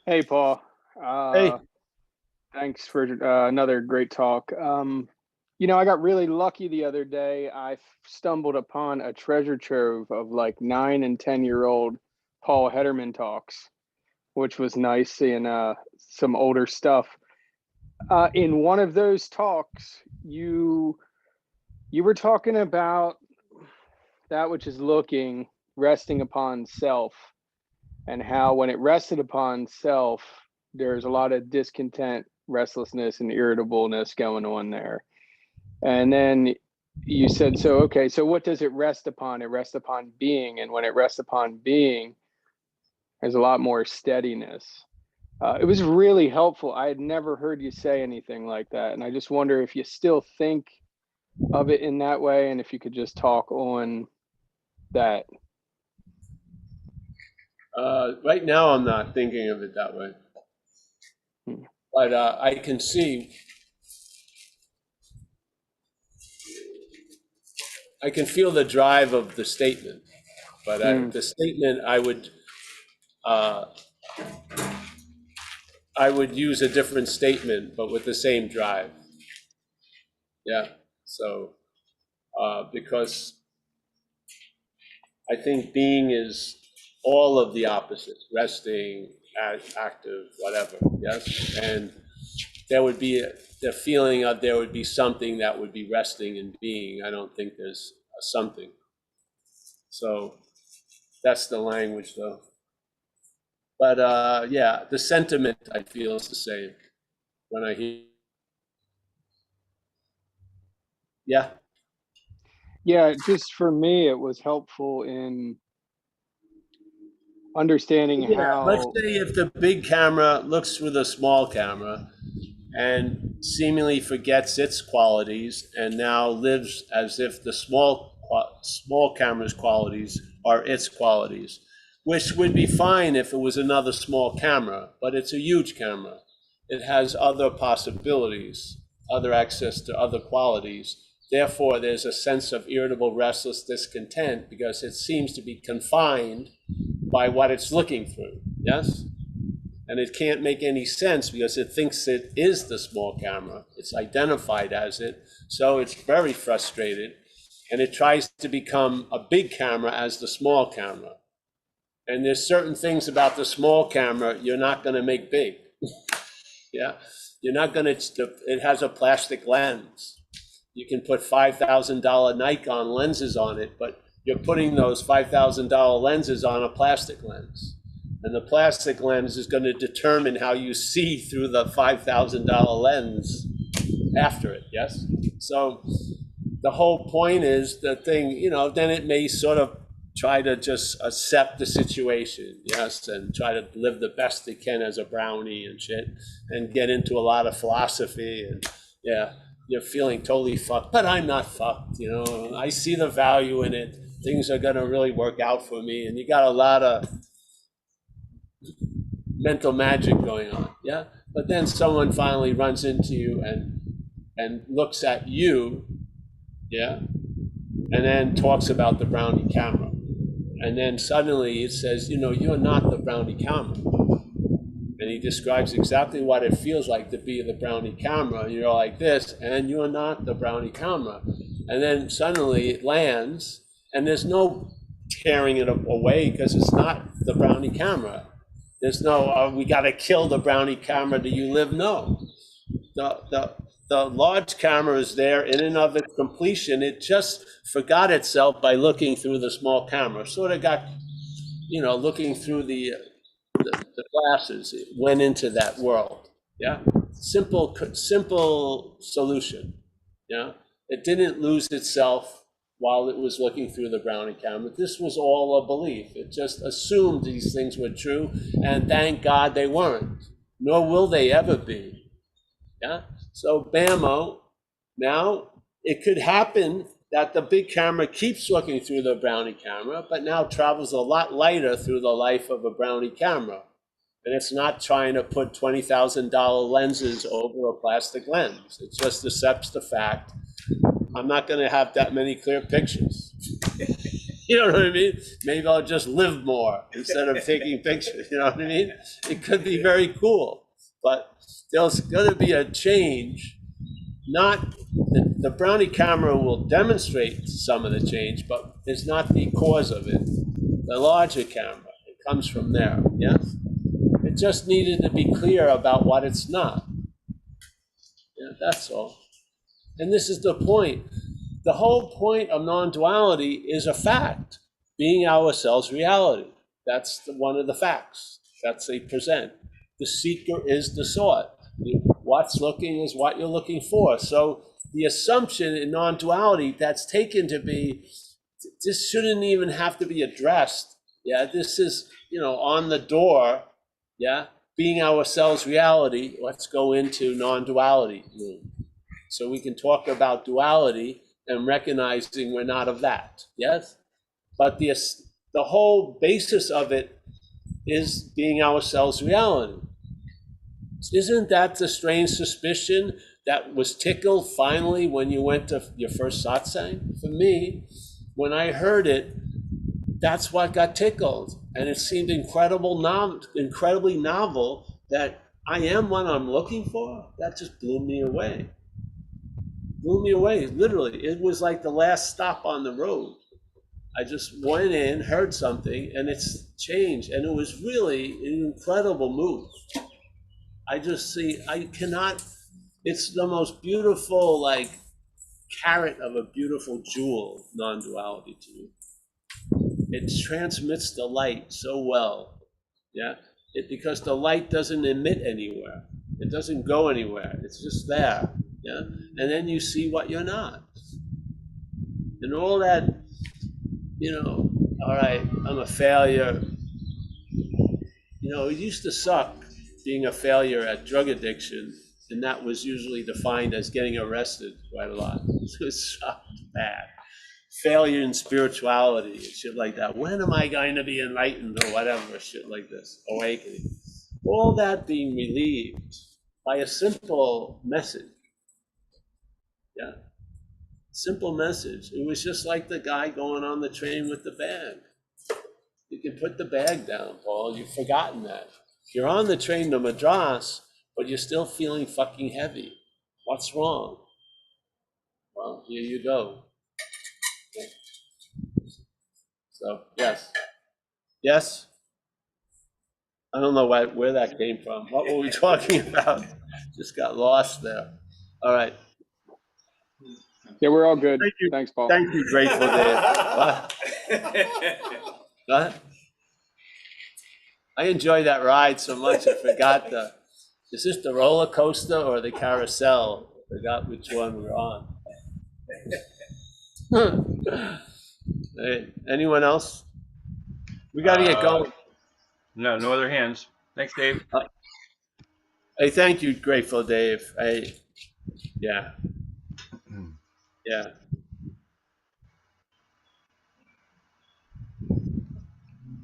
Hey, Paul. Hey. Thanks for another great talk. I got really lucky the other day. I stumbled upon a treasure trove of like 9 and 10-year-old Paul Hedderman talks, which was nice seeing some older stuff. In one of those talks, you were talking about that which is resting upon self, and how when it rested upon self, there's a lot of discontent, restlessness, and irritableness going on there. And then you said, so what does it rest upon? It rests upon being. And when it rests upon being, there's a lot more steadiness. It was really helpful. I had never heard you say anything like that. And I just wonder if you still think of it in that way, and if you could just talk on that. Right now, I'm not thinking of it that way. But I can see, I can feel the drive of the statement. But the statement, I would use a different statement, but with the same drive. Yeah. So, because I think being is all of the opposites, resting, active, whatever, yes? And there would be the feeling of there would be something that would be resting and being. I don't think there's a something. So that's the language though. But yeah, the sentiment I feel is the same when I hear. Yeah. Yeah, just for me, it was helpful in understanding how. Let's say if the big camera looks through the small camera and seemingly forgets its qualities and now lives as if the small camera's qualities are its qualities, which would be fine if it was another small camera, but it's a huge camera. It has other possibilities, other access to other qualities. Therefore, there's a sense of irritable, restless discontent because it seems to be confined by what it's looking through, yes? And it can't make any sense because it thinks it is the small camera. It's identified as it. So it's very frustrated. And it tries to become a big camera as the small camera. And there's certain things about the small camera you're not going to make big. Yeah. You're not going to, it has a plastic lens. You can put $5,000 Nikon lenses on it, but you're putting those $5,000 lenses on a plastic lens. And the plastic lens is going to determine how you see through the $5,000 lens after it, yes? So the whole point is the thing, you know, then it may sort of try to just accept the situation, yes, and try to live the best it can as a brownie and shit, and get into a lot of philosophy, and yeah, you're feeling totally fucked, but I'm not fucked, you know, I see the value in it, things are gonna really work out for me, and you got a lot of mental magic going on, yeah? But then someone finally runs into you and looks at you, yeah, and then talks about the brownie camera. And then suddenly it says, you know, you're not the brownie camera. And he describes exactly what it feels like to be the brownie camera. You're like this, and you're not the brownie camera. And then suddenly it lands, and there's no tearing it away because it's not the brownie camera. There's no, we got to kill the brownie camera, do you live? No. The large camera is there in and of its completion. It just forgot itself by looking through the small camera. Sort of got, you know, looking through the glasses. It went into that world. Yeah, simple solution. Yeah, it didn't lose itself while it was looking through the brownie camera. This was all a belief. It just assumed these things were true, and thank God they weren't. Nor will they ever be. Yeah. So bammo, now it could happen that the big camera keeps looking through the brownie camera, but now travels a lot lighter through the life of a brownie camera. And it's not trying to put $20,000 lenses over a plastic lens. It just accepts the fact, I'm not going to have that many clear pictures. You know what I mean? Maybe I'll just live more instead of taking pictures. You know what I mean? It could be very cool, but there's going to be a change. Not the brownie camera will demonstrate some of the change, but it's not the cause of it. The larger camera, it comes from there. Yes, it just needed to be clear about what it's not. Yeah, that's all. And this is the point. The whole point of non-duality is a fact, being ourselves reality. That's one of the facts that they present. The seeker is the sought. What's looking is what you're looking for. So the assumption in non-duality that's taken to be, this shouldn't even have to be addressed. Yeah, this is, you know, on the door. Yeah, being ourselves reality. Let's go into non-duality room. So we can talk about duality and recognizing we're not of that, yes? But the whole basis of it is being ourselves reality. Isn't that the strange suspicion that was tickled finally when you went to your first satsang? For me, when I heard it, that's what got tickled. And it seemed incredibly novel that I am what I'm looking for. That just blew me away. Blew me away, literally. It was like the last stop on the road. I just went in, heard something, and it's changed. And it was really an incredible move. I just see, I cannot, it's the most beautiful, like, carat of a beautiful jewel, non-duality to me. It transmits the light so well, yeah? Because the light doesn't emit anywhere. It doesn't go anywhere. It's just there, yeah? And then you see what you're not. And all that, you know, all right, I'm a failure. You know, it used to suck being a failure at drug addiction, and that was usually defined as getting arrested quite a lot. It was bad. Failure in spirituality and shit like that. When am I going to be enlightened or whatever, shit like this, awakening. All that being relieved by a simple message. Yeah, simple message. It was just like the guy going on the train with the bag. You can put the bag down, Paul, you've forgotten that. You're on the train to Madras, but you're still feeling fucking heavy. What's wrong? Well, here you go. So, yes. Yes? I don't know where that came from. What were we talking about? Just got lost there. All right. Yeah, we're all good. Thank you. Thanks, Paul. Thank you, Grateful Dave. What? I enjoyed that ride so much I forgot is this the roller coaster or the carousel? Forgot which one we were on. Hey, anyone else? We got to get going. No other hands. Thanks, Dave. Hey, thank you, Grateful Dave. Yeah.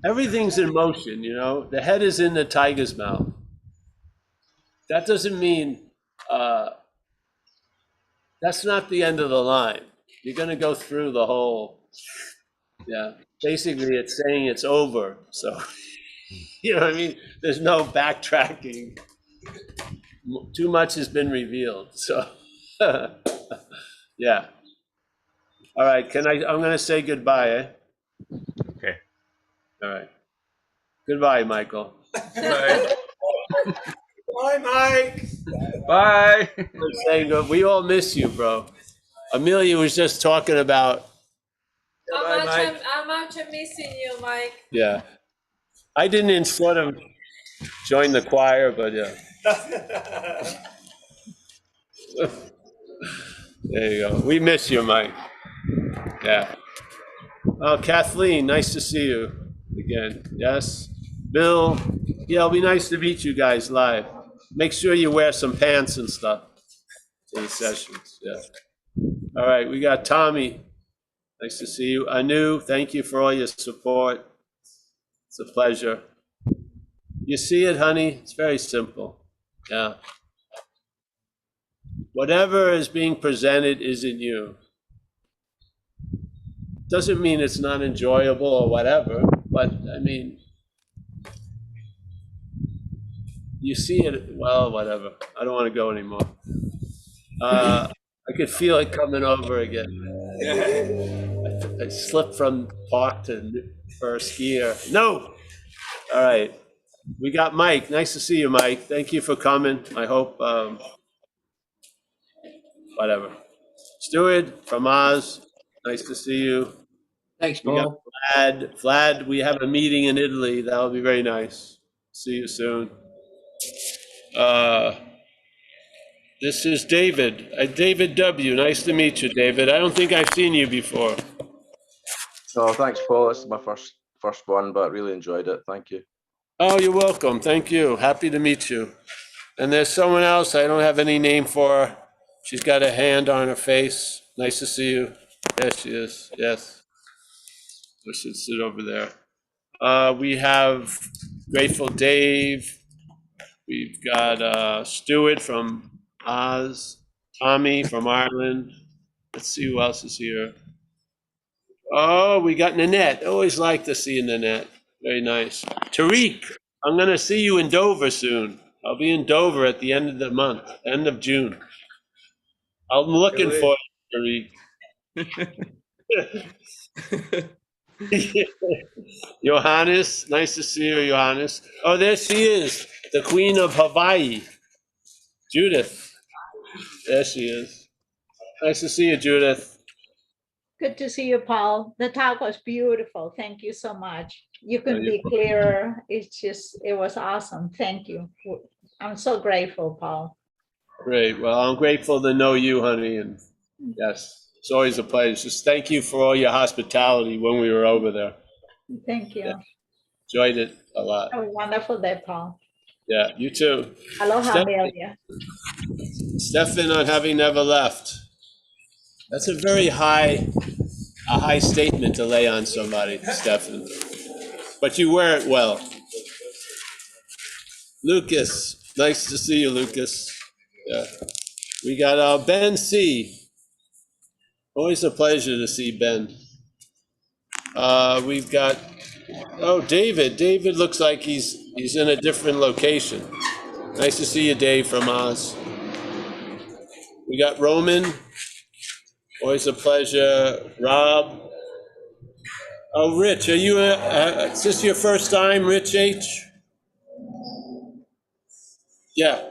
Everything's in motion, you know. The head is in the tiger's mouth. That doesn't mean that's not the end of the line. You're going to go through the whole, basically it's saying it's over. So, you know what I mean? There's no backtracking. Too much has been revealed. So, yeah. All right. I'm going to say goodbye, eh? Okay. All right. Goodbye, Michael. Bye. Bye, Mike. Bye. I'm saying we all miss you, bro. Amelia was just talking about. How much I'm missing you, Mike. Yeah. I didn't sort of join the choir, but yeah. There you go. We miss you, Mike. Yeah. Oh, Kathleen, nice to see you again. Yes. Bill, yeah, it'll be nice to meet you guys live. Make sure you wear some pants and stuff to the sessions. Yeah. All right, we got Tommy. Nice to see you. Anu, thank you for all your support. It's a pleasure. You see it, honey? It's very simple. Yeah. Whatever is being presented isn't you. Doesn't mean it's not enjoyable or whatever, but I mean, you see it, well, whatever. I don't want to go anymore. I could feel it coming over again. I slipped from park to first gear. No! All right. We got Mike. Nice to see you, Mike. Thank you for coming. I hope, whatever. Stuart from Oz, nice to see you. Thanks, We got Paul. Vlad, we have a meeting in Italy. That'll be very nice. See you soon. This is David. David W. Nice to meet you, David. I don't think I've seen you before. No, thanks, Paul. This is my first one, but really enjoyed it. Thank you. Oh, you're welcome. Thank you. Happy to meet you. And there's someone else. I don't have any name for her. She's got a hand on her face. Nice to see you. Yes, she is. Yes. I should sit over there. We have Grateful Dave. We've got Stuart from Oz, Tommy from Ireland. Let's see who else is here. Oh, we got Nanette. Always like to see Nanette. Very nice. Tariq, I'm going to see you in Dover soon. I'll be in Dover at the end of the month, end of June. I'm looking for you, Tariq. Johannes, nice to see you, Johannes. Oh, there she is, the Queen of Hawaii, Judith. There she is. Nice to see you, Judith. Good to see you, Paul. The talk was beautiful. Thank you so much. You could be clearer. It was awesome. Thank you. I'm so grateful, Paul. Great. Well, I'm grateful to know you, honey. And yes, it's always a pleasure. Just thank you for all your hospitality when we were over there. Thank you. Yeah. Enjoyed it a lot. Have a wonderful day, Paul. Yeah, you too. Aloha, Amelia. Stefan on having never left. That's a very high statement to lay on somebody, Stefan. But you wear it well. Lucas, nice to see you, Lucas. Yeah. We got Ben C. Always a pleasure to see Ben. We've got, David. David looks like he's He's in a different location. Nice to see you, Dave from Oz. We got Roman. Always a pleasure. Rob. Oh, Rich, are you, is this your first time, Rich H? Yeah.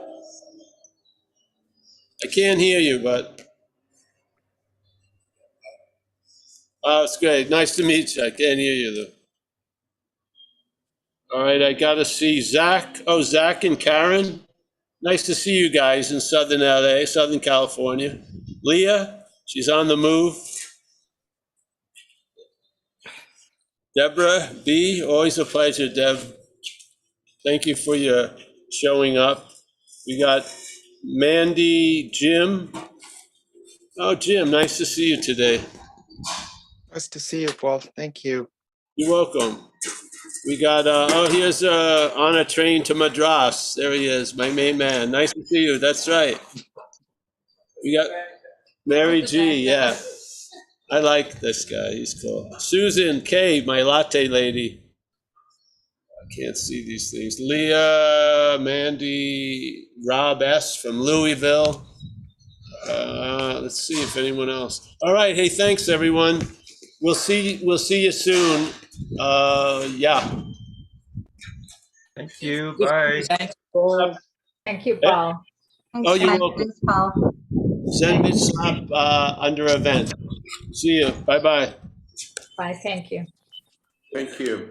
I can't hear you, but. Oh, it's great. Nice to meet you. I can't hear you though. All right, I got to see Zach. Oh, Zach and Karen. Nice to see you guys in Southern LA, Southern California. Leah, she's on the move. Deborah B, always a pleasure, Deb. Thank you for your showing up. We got Mandy, Jim. Oh, Jim, nice to see you today. Nice to see you, Paul. Thank you. You're welcome. We got, here's on a train to Madras. There he is, my main man. Nice to see you. That's right. We got Mary G, yeah. I like this guy. He's cool. Susan K, my latte lady. I can't see these things. Leah, Mandy, Rob S from Louisville. Let's see if anyone else. All right. Hey, thanks everyone. We'll see you soon. Yeah. Thank you. Bye. Thanks, Paul. Thank you, Paul. Oh, you're Bye. welcome. Thanks, Paul. Send me slap under event. See you. Bye-bye. Bye, thank you. Thank you.